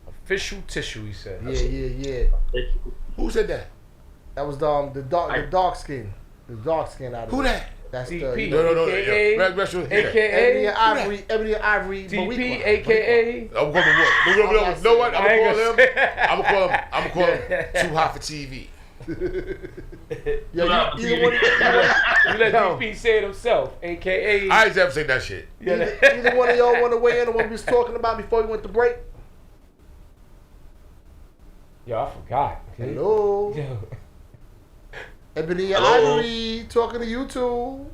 Official tissue, he said. Yeah. Who said that? That was the dark skin. The dark skin out of Who it. that? That's DP, the No. AKA, AKA. Ebony and Ivory. DP, AKA. I'm going to what? You know what? I'm I ain't going to call him Too Hot for TV. Yo, You let DP say it himself, AKA. I ain't ever say that shit. Either one of y'all want to weigh in on what we was talking about before we went to break? Yo, I forgot. Hello. Yo. Ebony and Ivory talking to you two.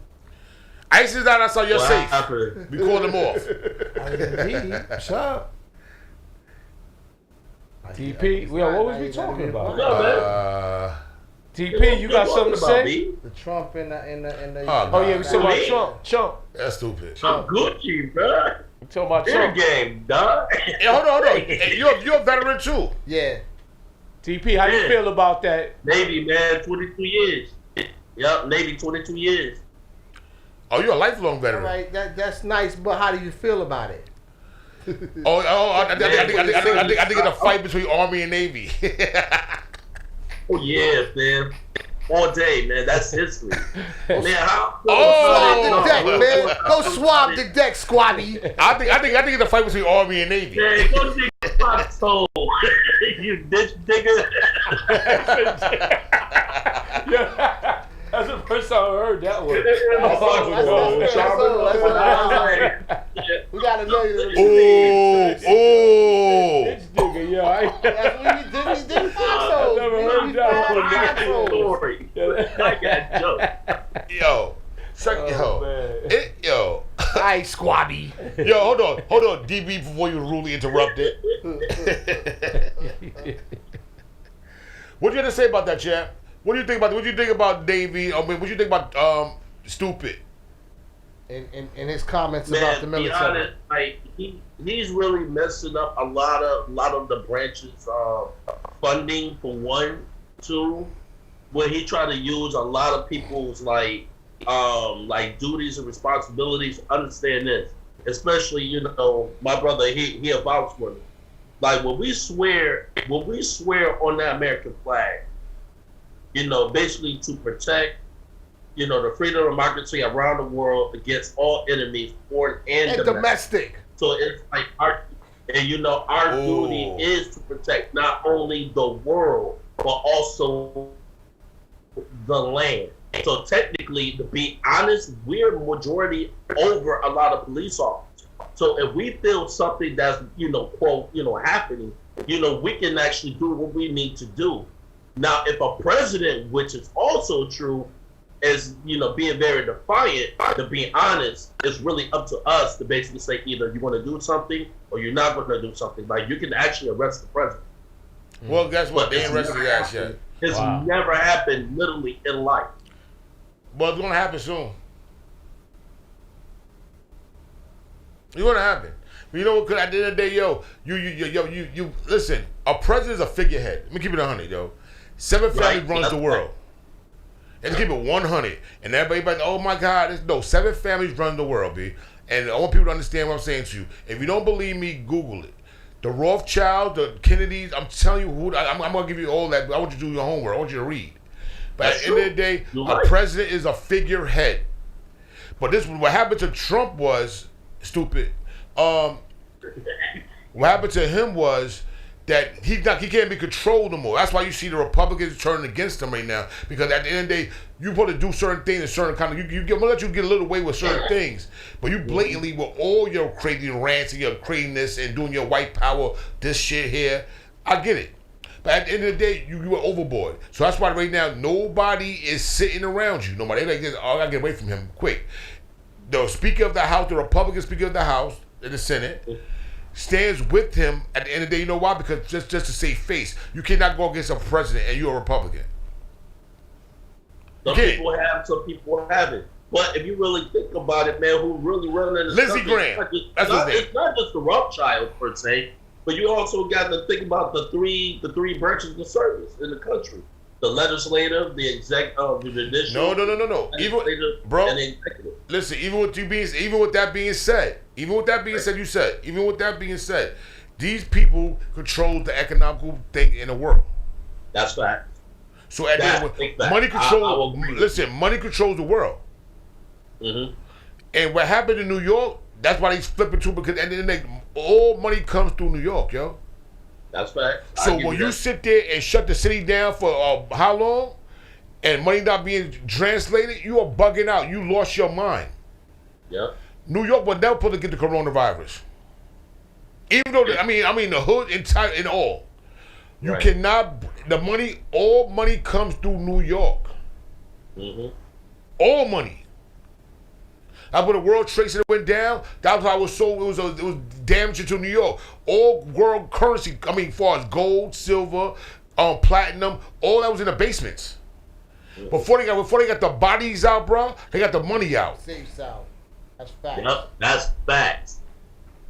ICE is not outside. You're What safe. happened? We called them off. What's up? TP, what was we talking about? TP, you got something to say? The Trump and the Oh yeah, we talking about Trump. That's stupid. I'm Gucci, bro. We talking about In Trump. the game, dog. Hey, hold on. Hey, you're a veteran too. Yeah. TP, how you feel about that? Navy, man, 22 years. Yup, Navy, 22 years. Oh, you're a lifelong All veteran. right, that's nice, but how do you feel about it? I think it's a fight between Army and Navy. Oh, yeah, man. All day, man. That's history. Man, how? Swab the deck, man. Go swab the deck, squabby. I think it's a fight between Army and Navy. Man, go dig my soul. You ditch digger. Yeah, that's the first time I heard that one. We gotta know you. Oh. Bitch nigga, yo. That's what we did. I never heard that one. Story. I got jokes. Yo. Alright, squabby. Yo, hold on, DB, before you rudely interrupt it. What you have to say about that, champ? What do you think about Davey? I mean, what do you think about Stupid? In his comments Man, about the be military. honest, like he's really messing up a lot of the branches funding for one, two, where he tried to use a lot of people's like duties and responsibilities. Understand this, especially my brother. He a vouch for me. Like when we swear on that American flag, basically to protect, the freedom and democracy around the world against all enemies, foreign and domestic. So it's like our duty is to protect not only the world but also the land. So technically, to be honest, we're majority over a lot of police officers. So if we feel something that's quote happening, we can actually do what we need to do. Now, if a president, which is also true, is being very defiant, to be honest, it's really up to us to basically say either you want to do something or you're not going to do something. Like you can actually arrest the president. Well, guess what? They ain't arrested his ass yet. It's never happened literally in life. Well, it's gonna happen soon. It's gonna happen. You know what? Cause at the end of the day, yo, you listen. A president is a figurehead. Let me keep it 100, yo. 7 families runs the world. Let's keep it 100. And everybody, like, oh my God, no, 7 families run the world, B. And I want people to understand what I'm saying to you. If you don't believe me, Google it. The Rothschild, the Kennedys, I'm telling you who. I'm gonna give you all that. But I want you to do your homework. I want you to read. But at the end of the day, a president is a figurehead. But this, what happened to Trump was stupid. What happened to him was that he can't be controlled no more. That's why you see the Republicans turning against him right now. Because at the end of the day, you're supposed to do certain things and certain kind of I'm gonna let you get a little away with certain things. But you blatantly with all your crazy rants and your craziness and doing your white power, this shit here. I get it. But at the end of the day, you were overboard. So that's why right now nobody is sitting around you. Nobody. They're like this, oh, I gotta get away from him quick. The Speaker of the House, the Republican Speaker of the House in the Senate, stands with him at the end of the day. You know why? Because just to save face. You cannot go against a president and you're a Republican. Some people have, some people haven't. But if you really think about it, man, who really running this Lindsey country, Graham. It's not just the Rothschild per se, but you also got to think about the three branches of the service in the country: the legislative, the executive, the judicial. No. Even, bro, and the executive. Listen. Even with that being said, these people control the economical thing in the world. That's fact. So at the end, money controls. Listen, money controls the world. Mm-hmm. And what happened in New York, that's why he's flipping too, because at the end of the day, all money comes through New York, yo. That's fact. So when you sit there and shut the city down for how long, and money not being translated, you are bugging out. You lost your mind. Yep. New York was never supposed to get the coronavirus. Even though, I mean the hood and all. You cannot, all money comes through New York. Mm-hmm. All money. That's when the World Trade Center went down. That's why it was damaging to New York. All world currency, as far as gold, silver, platinum, all that was in the basements. Before they got the bodies out, bro, they got the money out. Safes out. That's facts. Yep, that's facts.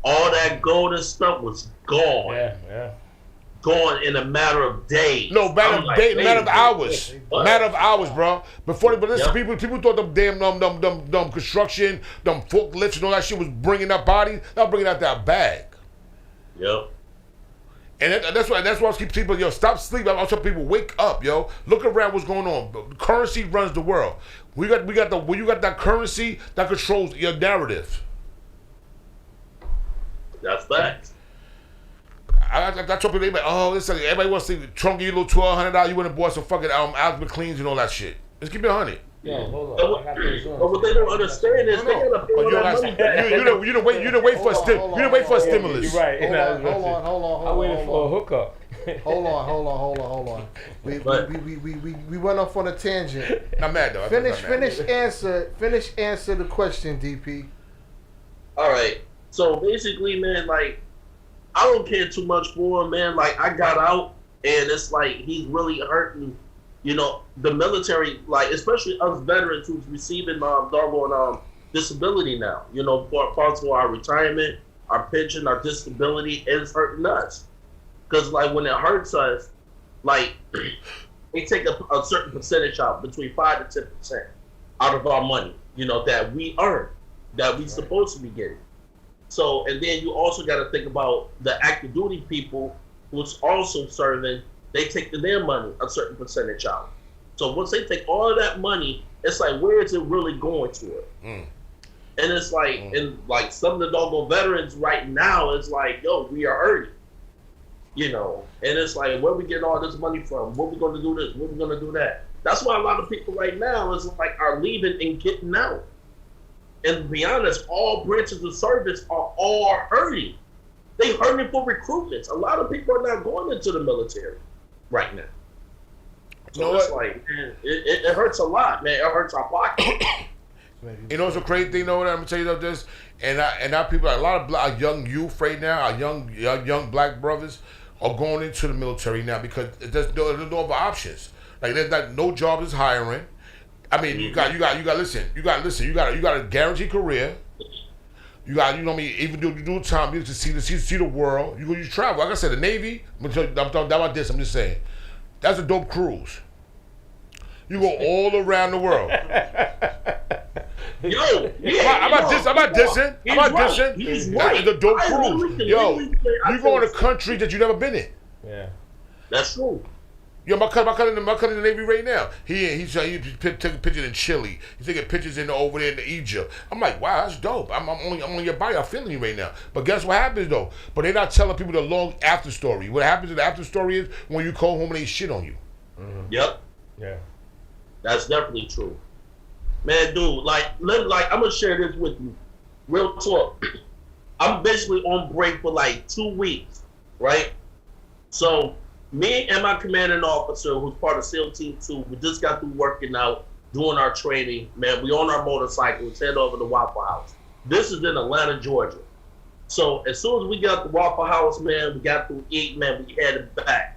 All that gold and stuff was gone. Yeah. Gone in a matter of days. No, matter of hours. Matter of hours, bro. But listen, people thought them damn construction, them forklifts and all that shit was bringing up bodies. Not bringing out that bag. Yep. And that's why I keep people, yo, stop sleeping. I tell people, wake up, yo. Look around what's going on. Currency runs the world. When you got that currency, that controls your narrative. That's facts. I told people, everybody wants to Trump give you a little $1,200, you went and bought some fucking Alex McLean's and all that shit. Let's keep it 100. Yo, hold on. But what they don't understand is they gotta pay all that money back. You didn't wait for a stimulus. You're right. Hold on. I waited for a hookup. Hold on. We went off on a tangent. I'm mad though. Finish answer the question, DP. All right. So basically, man, like, I don't care too much for him, man. Like, I got out, and it's like he's really hurting, the military, like, especially us veterans who's receiving doggone disability now. Parts of our retirement, our pension, our disability, it's hurting us. Because, like, when it hurts us, like, they take a certain percentage out, between 5 to 10% out of our money, that we earn, that we supposed to be getting. So, and then you also got to think about the active duty people who's also serving. They take their money, a certain percentage out. So once they take all of that money, it's like, where is it really going to it? And it's like, and like some of the doggone veterans right now, it's like, yo, we are hurting. And it's like, where we getting all this money from? What we going to do this? What we going to do that? That's why a lot of people right now is like are leaving and getting out. And to be honest, all branches of service are all hurting. They hurting for recruitments. A lot of people are not going into the military right now. So it's like, man, it hurts a lot, man. It hurts our pocket. It's a crazy thing, though. I'm gonna tell you about this, and our people, a lot of our young youth right now, our young black brothers are going into the military now because there's no other options. Like there's no job is hiring. I mean, you got a guaranteed career. You got, you know what I mean? Even you do time, you to see the world. You travel. Like I said, the Navy. I'm talking about this. I'm just saying, that's a dope cruise. You go all around the world. Yo, I'm not dissing. He's That right. is a dope I cruise. literally Yo, can say, I you go in a feel- country that you never been in. Yeah. That's true. Yo, my cousin in the Navy right now. He's taking pictures in Chile. He's taking pictures over there in Egypt. I'm like, wow, that's dope. I'm on your body. I'm feeling you right now. But guess what happens though? But they're not telling people the long after story. What happens in the after story is when you call home and they shit on you. Yep. Yeah. That's definitely true. Man, dude, like I'm gonna share this with you. Real talk. I'm basically on break for like 2 weeks, right? So me and my commanding officer, who's part of SEAL Team 2, we just got through working out, doing our training. Man, we on our motorcycles, head over to Waffle House. This is in Atlanta, Georgia. So as soon as we got to Waffle House, man, we got to eat, man, we headed back.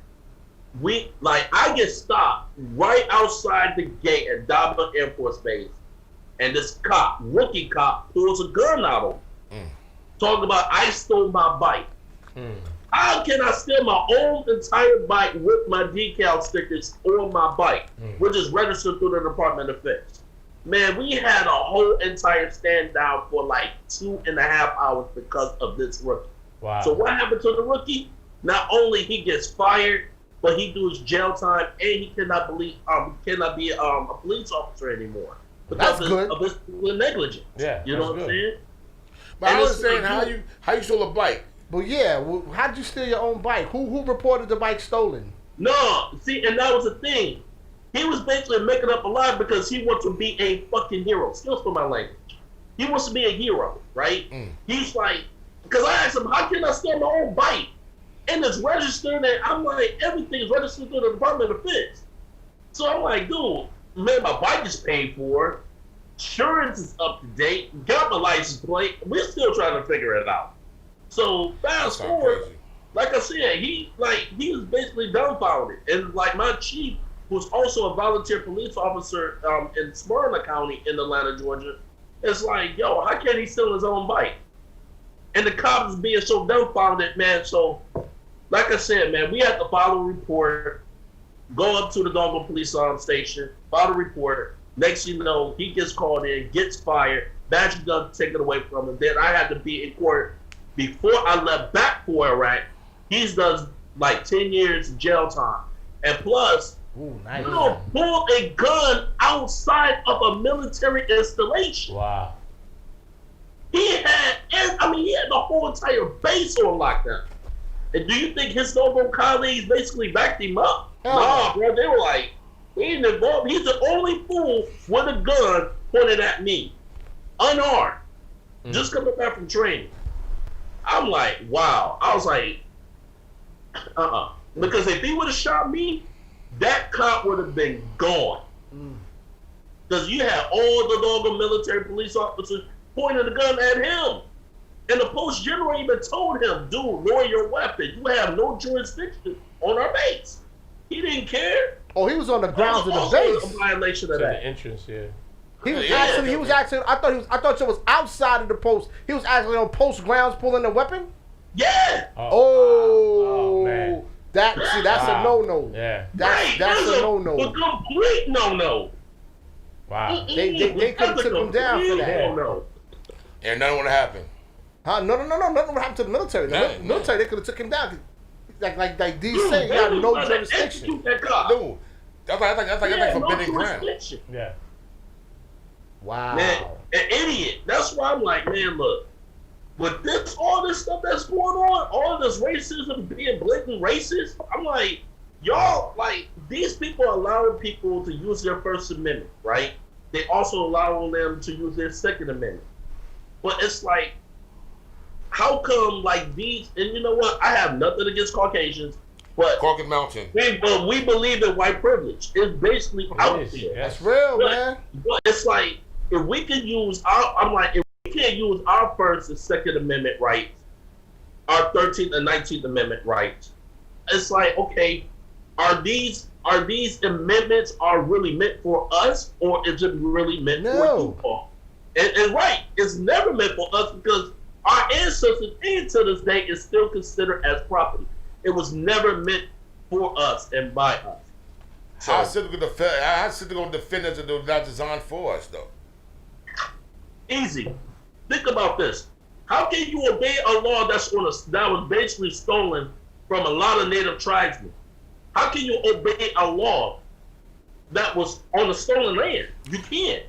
I get stopped right outside the gate at Daba Air Force Base, and this rookie cop, pulls a gun out of him, talking about I stole my bike. How can I steal my own entire bike with my decal stickers on my bike, which is registered through the Department of Defense? Man, we had a whole entire stand down for like 2.5 hours because of this rookie. Wow. So what happened to the rookie? Not only he gets fired, but he does jail time, and he cannot be a police officer anymore because of his negligence. Yeah, you know what I'm saying? But I understand how you stole a bike. But yeah, how'd you steal your own bike? Who reported the bike stolen? No, see, and that was the thing. He was basically making up a lie because he wants to be a fucking hero. Excuse for my language. He wants to be a hero, right? He's like, because I asked him, how can I steal my own bike? And it's registered, and I'm like, everything is registered through the Department of Defense. So I'm like, dude, man, my bike is paid for. Insurance is up to date. Got my license plate. We're still trying to figure it out. So fast forward, like I said, he was basically dumbfounded. And like my chief, who's also a volunteer police officer in Smyrna County in Atlanta, Georgia, is like, yo, how can he steal his own bike? And the cops is being so dumbfounded, man. So, like I said, man, we had to file a report, go up to the Dongle police station, file a report. Next you know, he gets called in, gets fired, badge gun taken away from him. Then I had to be in court before I left back for Iraq. He's done like 10 years jail time. And plus, nice. Pull a gun outside of a military installation. Wow. He had the whole entire base on lockdown. And do you think his noble colleagues basically backed him up? Nah, bro. They were like, he ain't involved. He's the only fool with a gun pointed at me, unarmed, just coming back from training. I'm like, wow. I was like, because if he would have shot me, that cop would have been gone. Because you had all the local military police officers pointing the gun at him. And the post general even told him, dude, lower your weapon. You have no jurisdiction on our base. He didn't care. Oh, he was on the grounds of the base. base. A violation of To that. the entrance, yeah. He was actually. I thought it was outside of the post. He was actually on post grounds pulling a weapon. Yeah. Oh, man. That's a no. Yeah. That's a no. A complete no. Wow. They could have took him down for that. No. And nothing would have happened. Huh? No. Nothing would happen to the military. The military, they could have took him down. Like these say, you got no jurisdiction. Dude, that's like forbidden ground. Yeah. Wow. Man, an idiot. That's why I'm like, man, look, with all this stuff that's going on, all this racism, being blatant racist, I'm like, y'all, like, these people are allowing people to use their First Amendment, right? They also allowing them to use their Second Amendment. But it's like, how come, like, these, and you know what, I have nothing against Caucasians, but Caucasus Mountain. we believe in white privilege. It's basically out there. That's real, man. But it's like, if we can use if we can't use our First and Second Amendment rights, our 13th and 19th Amendment rights, it's like, okay, are these amendments are really meant for us, or is it really meant for you all? And right, it's never meant for us because our ancestors, and to this day, is still considered as property. It was never meant for us and by us. How is it going to defend us if it was not designed for us, though? Easy. Think about this. How can you obey a law that was basically stolen from a lot of native tribesmen? How can you obey a law that was on a stolen land? You can't.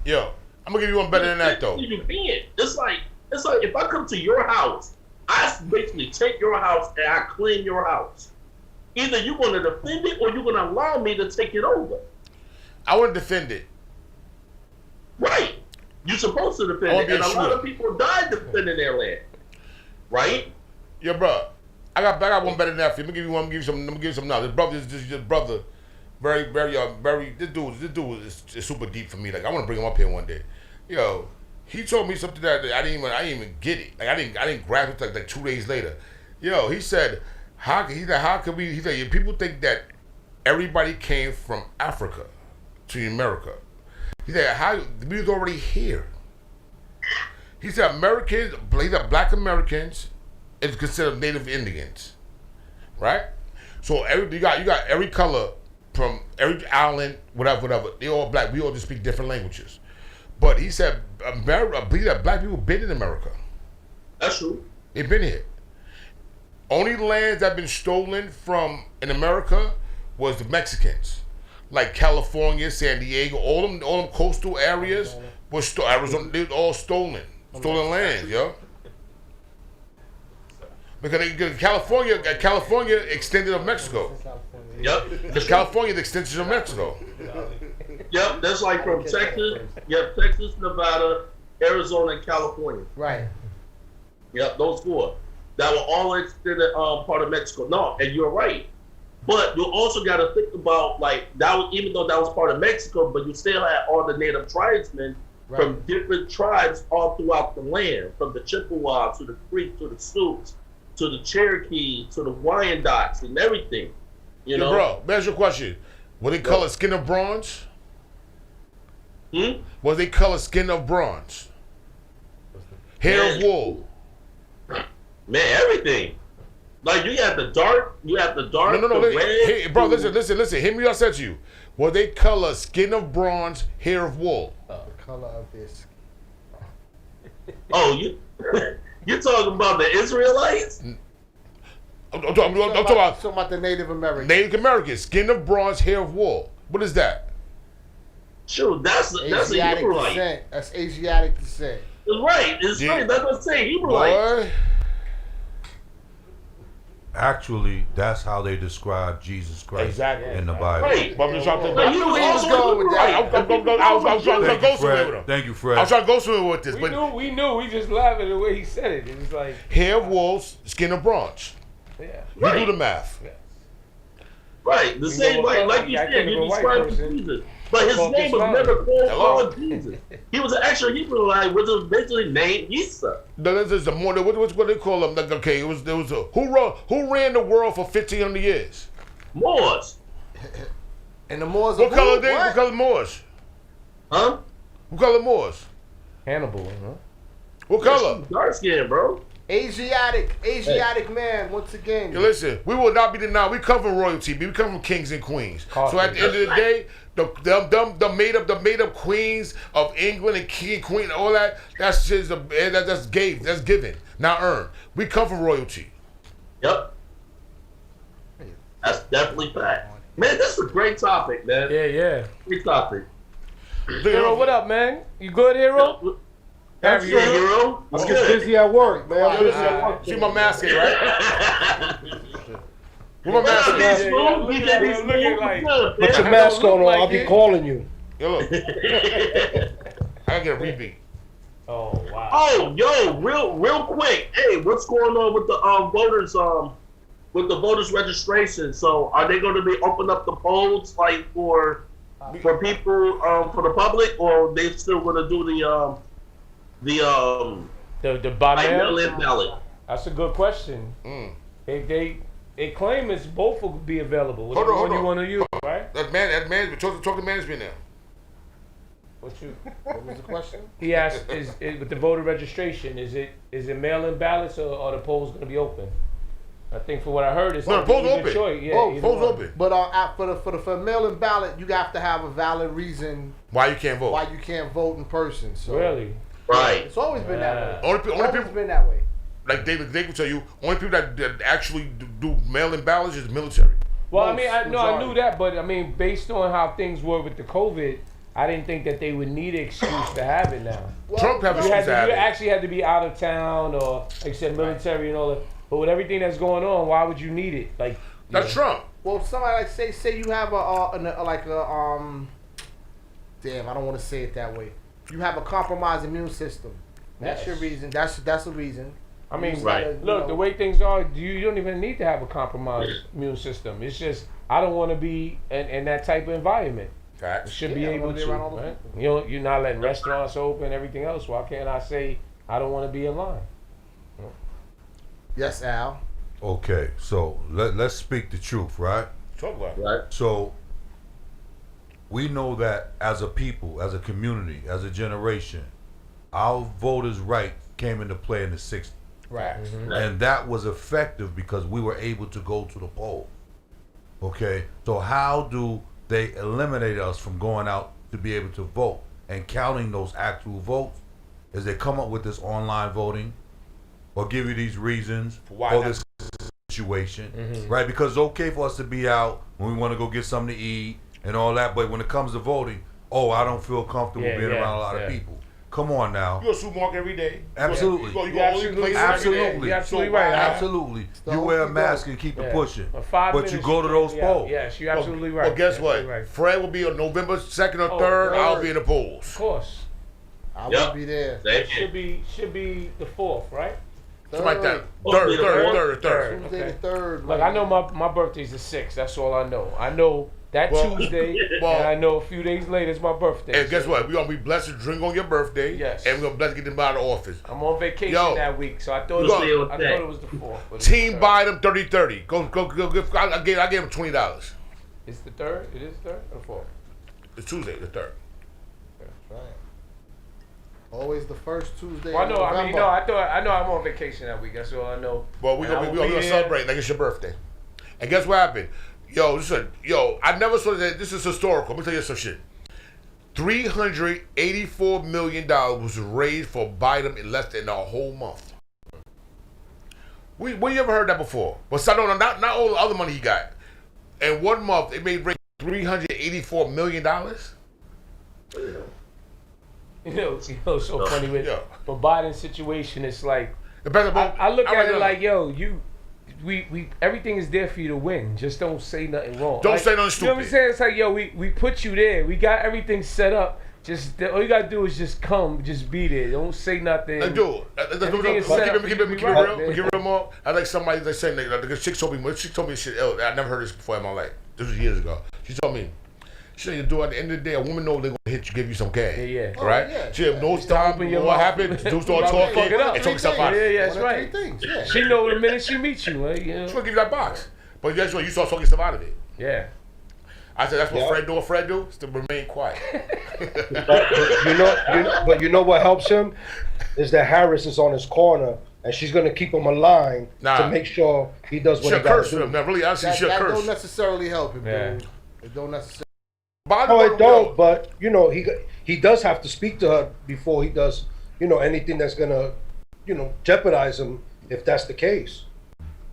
Yo, I'm gonna give you one better than that, though. You can't. It's like if I come to your house, I basically take your house and I clean your house. Either you're going to defend it or you're going to allow me to take it over. I wouldn't defend it. Right. You're supposed to defend it, and a lot of people died defending their land. Right? Yo, bro, I got one better than that for you. Let me give you one. Let me give you some now. This brother is just brother. Very. This dude is super deep for me. Like I want to bring him up here one day. Yo, he told me something that I didn't even get it. Like I didn't grasp it like 2 days later. Yo, he said, how could we? He said, people think that everybody came from Africa to America. He said, we was already here. He said, black Americans is considered Native Indians, right? So you got every color from every island, whatever. They all black. We all just speak different languages. But he said, I believe that black people been in America. That's true. They've been here. Only lands that have been stolen from in America was the Mexicans. Like California, San Diego, all them coastal areas was Arizona. They were all stolen lands, yo. Because California extended of Mexico. Yep. Because California is the extension of Mexico. Yep, that's like from Texas. Yep, Texas, Nevada, Arizona, and California. Right. Yep, those four that were all extended part of Mexico. No, and you're right. But you also got to think about like that was, even though that was part of Mexico, but you still had all the native tribesmen from different tribes all throughout the land, from the Chippewa to the Creek to the Sioux to the Cherokee to the Wyandots and everything. You know, bro. That's your question. Were they colored skin of bronze? Was they colored skin of bronze? Hair of wool? Man, everything. Like you have the dark. No. The red. Hey, bro, listen. Hear me what I said to you. Were they color skin of bronze, hair of wool? The color of their skin. Oh, you're talking about the Israelites? I'm talking about the Native Americans. Native Americans, skin of bronze, hair of wool. What is that? Sure, that's a Hebrewite. Descent. That's Asiatic descent. It's right. It's right. That's what I'm saying. Hebrewite. Actually, that's how they describe Jesus Christ in the Bible. Right. I was trying to go somewhere with him. Thank you, Fred. I was trying to go somewhere with this. We knew. We just laughed at the way he said it. It was like hair of wool, skin of bronze. Yeah. You do the math. Yeah. Right. The same way, like you said, you described Jesus. But his name was never called Jesus. He was an actual Hebrewite, which was basically named Isa. No, this is the more. What they call him? Like, okay, it was who ran the world for 1,500 years? Moors. And the Moors. What color they? What color Moors? Huh? What color Moors? Hannibal, huh? What color? Dark skin, bro. Asiatic man. Once again. Yo, listen, we will not be denied. We come from royalty. We come from kings and queens. So at the end of the day, the made up queens of England and king and queen, all that. That's just that's given, not earned. We come from royalty. Yep. That's definitely fact. Man, this is a great topic, man. Yeah. Great topic. Hero, what up, man? You good, Hero? That's good, Hero. I'm just busy at work, man. See my mask in, right? Where my mask Put your mask on or I'll be calling you. Yo, look. I gotta get a rebeat. Oh, wow. Oh, yo, real quick. Hey, what's going on with the voters with the voters registration? So are they going to be open up the polls like for people for the public, or they still going to do the ballot? That's a good question. They claim it's both will be available. Hold on. You want to use, right? That man, talk to management now. What was the question? He asked, is with the voter registration, is it mail-in ballots or are the polls going to be open? I think for what I heard, it's no, the polls open. Choice. Yeah, polls open. But for mail-in ballot, you have to have a valid reason why you can't vote. Why you can't vote in person. So really? Right. It's always been that way. Only It's people been that way. Like David will tell you, only people that actually do mail-in ballots is military. Well, I mean, I knew that, but I mean, based on how things were with the COVID, I didn't think that they would need an excuse to have it now. Well, Trump have you excuse actually had to be out of town or, like you said, military and all that. But with everything that's going on, why would you need it? Like that's Trump. Well, somebody like say you have damn, I don't want to say it that way. You have a compromised immune system. That's your reason. That's a reason. I mean, right. Look, the way things are, you don't even need to have a compromised immune system. It's just I don't want to be in that type of environment. Facts. Should be able to. Right? You're not letting restaurants open, everything else. Why can't I say I don't want to be in line? Yes, Al. Okay, so let's speak the truth, right? Talk about it. Right. So we know that as a people, as a community, as a generation, our voters' right came into play in the 60s. Right. Mm-hmm. And that was effective because we were able to go to the poll. Okay, so how do they eliminate us from going out to be able to vote and counting those actual votes? Is they come up with this online voting or give you these reasons for this situation, right? Because it's okay for us to be out when we want to go get something to eat and all that, but when it comes to voting, I don't feel comfortable being around a lot of people. Come on now. You go to the supermarket every day. Absolutely. You go only places absolutely. every day. You're absolutely right. Absolutely. You wear a mask and keep it pushing. But you go to those polls. Yes, you're absolutely right. Well, guess what? Right. Fred will be on November 2nd or 3rd. I'll be in the polls. Of course. I will be there. It should be the 4th, right? Something like that. Third. Tuesday the 3rd. Look, I know my birthday's the 6th. That's all I know. I know that Tuesday, and I know a few days later is my birthday. And guess what? We're going to be blessed to drink on your birthday. Yes. And we're going to be blessed to get them out of the office. I'm on vacation that week, so I thought it was the 4th. Team Biden 30-30. Go. I gave him $20. It's the 3rd? It is the 3rd or 4th? It's Tuesday, the 3rd. Right. Always the first Tuesday. Well, I know. Of November. I mean, I know I'm on vacation that week. That's all I know. Well, we're gonna celebrate like it's your birthday. And guess what happened? I never saw that. This is historical. Let me tell you some shit. $384 million was raised for Biden in less than a whole month. We you ever heard that before? But not all the other money he got. In 1 month, it made raise $384 million. So funny with Biden's situation. It's like I look at it like, we everything is there for you to win. Just don't say nothing wrong. Don't say nothing stupid. You know what I'm saying? It's like, we put you there. We got everything set up. Just all you gotta do is just come, just be there. Don't say nothing. Keep it real more. I like somebody that's saying like the chick told me shit. I never heard this before in my life. This was years ago. She told me. She said, at the end of the day, a woman knows they're going to hit you, give you some cash. Yeah. Right? She have no time. What happened? Do start talking and talk yourself out. Yeah, that's right. She know the minute she meets you. She's going to give you that box. But guess what? You start talking yourself out of it. Yeah. I said, that's what Fred do. What Fred do? Is to remain quiet. But you know what helps him? Is that Harris is on his corner. And she's going to keep him aligned to make sure he does what he got to do. Now, really, honestly, she'll curse. That don't necessarily help him, dude. It don't necessarily. No, it don't. But he does have to speak to her before he does, anything that's gonna, jeopardize him if that's the case.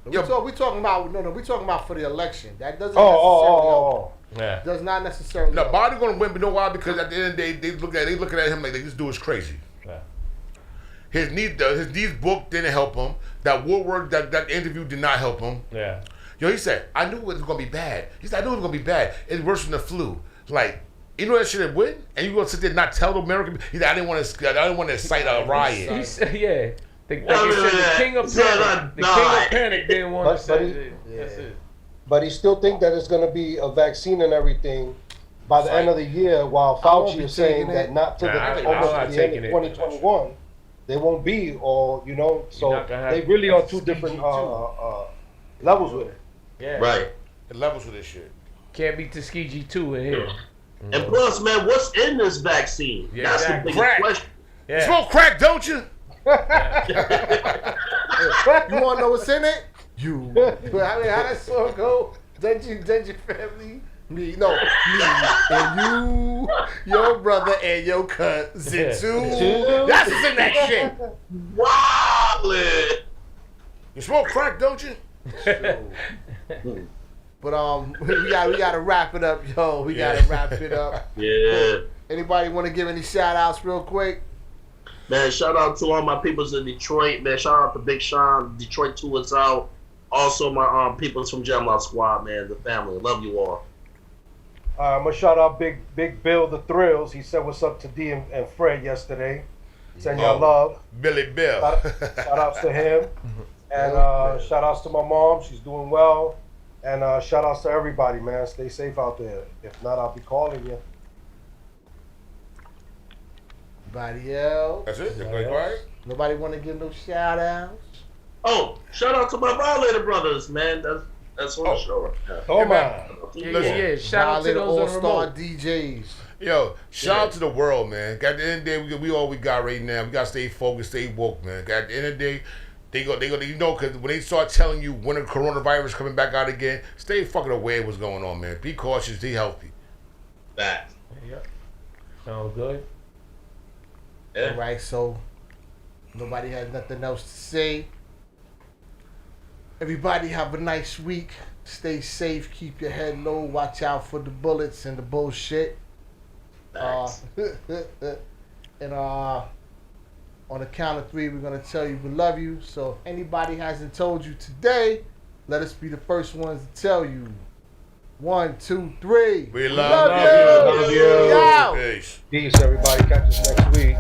We talking about for the election. That doesn't necessarily help. Yeah. Does not necessarily. Now, Biden gonna win, but you know why? Because at the end of the day, they looking at him like this dude is crazy. Yeah. His knees book didn't help him. That Woodward that interview did not help him. Yeah. He said, I knew it was gonna be bad. He said, I knew it was gonna be bad. It's worse than the flu. Like, you know that shit that win, and you gonna sit there and not tell the American. He said, I didn't want to incite a riot. He said, the king of panic didn't want to say it. That's it. But he still think that it's going to be a vaccine and everything by the end of the year, while Fauci is saying that not to the end of 2021, they won't be, or so they really are two different levels with it. Yeah. Right. The levels with this shit. Can't be Tuskegee 2 in here. And plus, man, what's in this vaccine? Yeah, That's the biggest crack. question. You smoke crack, don't you? You want to know what's in it? You. I mean, how that song go? Did your family? Me, no, me and you, your brother and your cousin too. That's what's in that shit. Wow. You smoke crack, don't you? But we gotta wrap it up, yo. We gotta wrap it up. Yeah. Anybody want to give any shout outs real quick? Man, shout out to all my peoples in Detroit. Man, shout out to Big Sean. Detroit tour is out. Also, my peoples from Jamlock Squad, man, the family. Love you all. I'm gonna shout out Big Bill the Thrills. He said what's up to D and Fred yesterday. Send y'all love. Billy Bill. Shout outs to him. And shout outs to my mom. She's doing well. And shout outs to everybody, man. Stay safe out there. If not, I'll be calling you. Anybody else? That's it? Right? Nobody want to give no shout outs? Oh, shout out to my Violator brothers, man. That's on the show right now. Come on. Yeah. Shout out to those all-star on remote. DJs. Yo, shout out to the world, man. At the end of the day, we all we got right now. We gotta stay focused, stay woke, man. At the end of the day, they go, you know, because when they start telling you when the coronavirus coming back out again, stay fucking aware of what's going on, man. Be cautious, be healthy. That. Yep. Sounds good. Yeah. All right, so nobody has nothing else to say. Everybody have a nice week. Stay safe. Keep your head low. Watch out for the bullets and the bullshit. And on the count of 3, we're gonna tell you we love you. So if anybody hasn't told you today, let us be the first ones to tell you. 1, 2, 3. We love you. Love you. Peace, everybody. Catch us next week.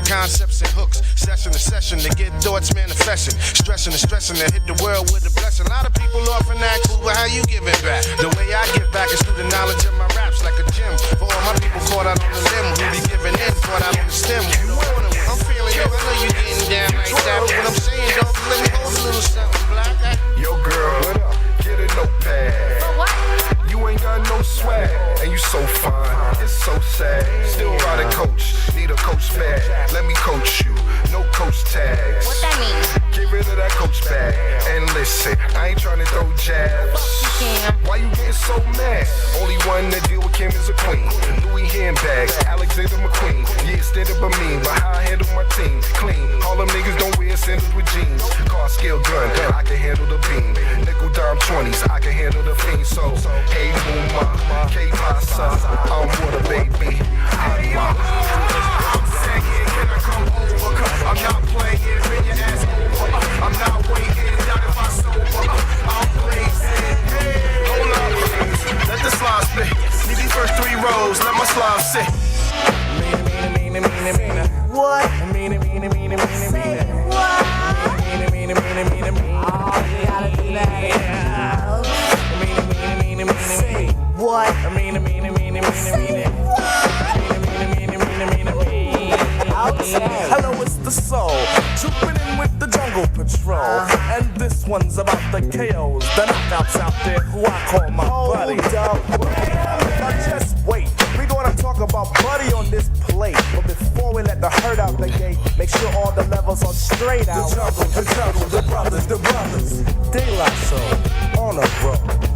Concepts and hooks, session to session to get thoughts manifesting, stressing and stressing to hit the world with a blessing. A lot of people often ask, well, how you giving back? The way I give back is through the knowledge of my raps, like a gym. For all my people caught out on the limb, who be giving in, caught out on the stem. I'm feeling you, I know you getting down like that. But what I'm saying, dog, let me hold a little something black. Yo, girl, what up? Get a notepad. For what? You ain't got no swag, and you so fine, it's so sad. Still ride a coach, need a coach bag. Let me coach you, no coach tags. What that mean? Get rid of that coach bag, and listen, I ain't trying to throw jabs. Why you getting so mad? Only one that deal with Kim is a queen. Louis handbags, Alexander McQueen. Yeah, stand up a mean, but how I handle my team, clean. All them niggas don't wear sandals with jeans. Car scale gun, I can handle the beam. Nickel dime 20s, I can handle the fiend. So, hey, Muma, K Pasa, I'm water, baby. I'm saying, can I come over? I'm not playing, bring your ass over. I'm not waiting, not if I sober. I'm blazing. Hold up, let the slide spit. Need these first 3 rows, let my slide sit. What? What? Hello, it's the soul, trooping in with the jungle patrol. And this one's about the KOs, the knockouts out there who I call my buddy. Now just wait, we gonna talk about buddy on this plate. But before we let the herd out the gate, make sure all the levels are straight out. The jungle, the brothers, De La Soul, on a roll.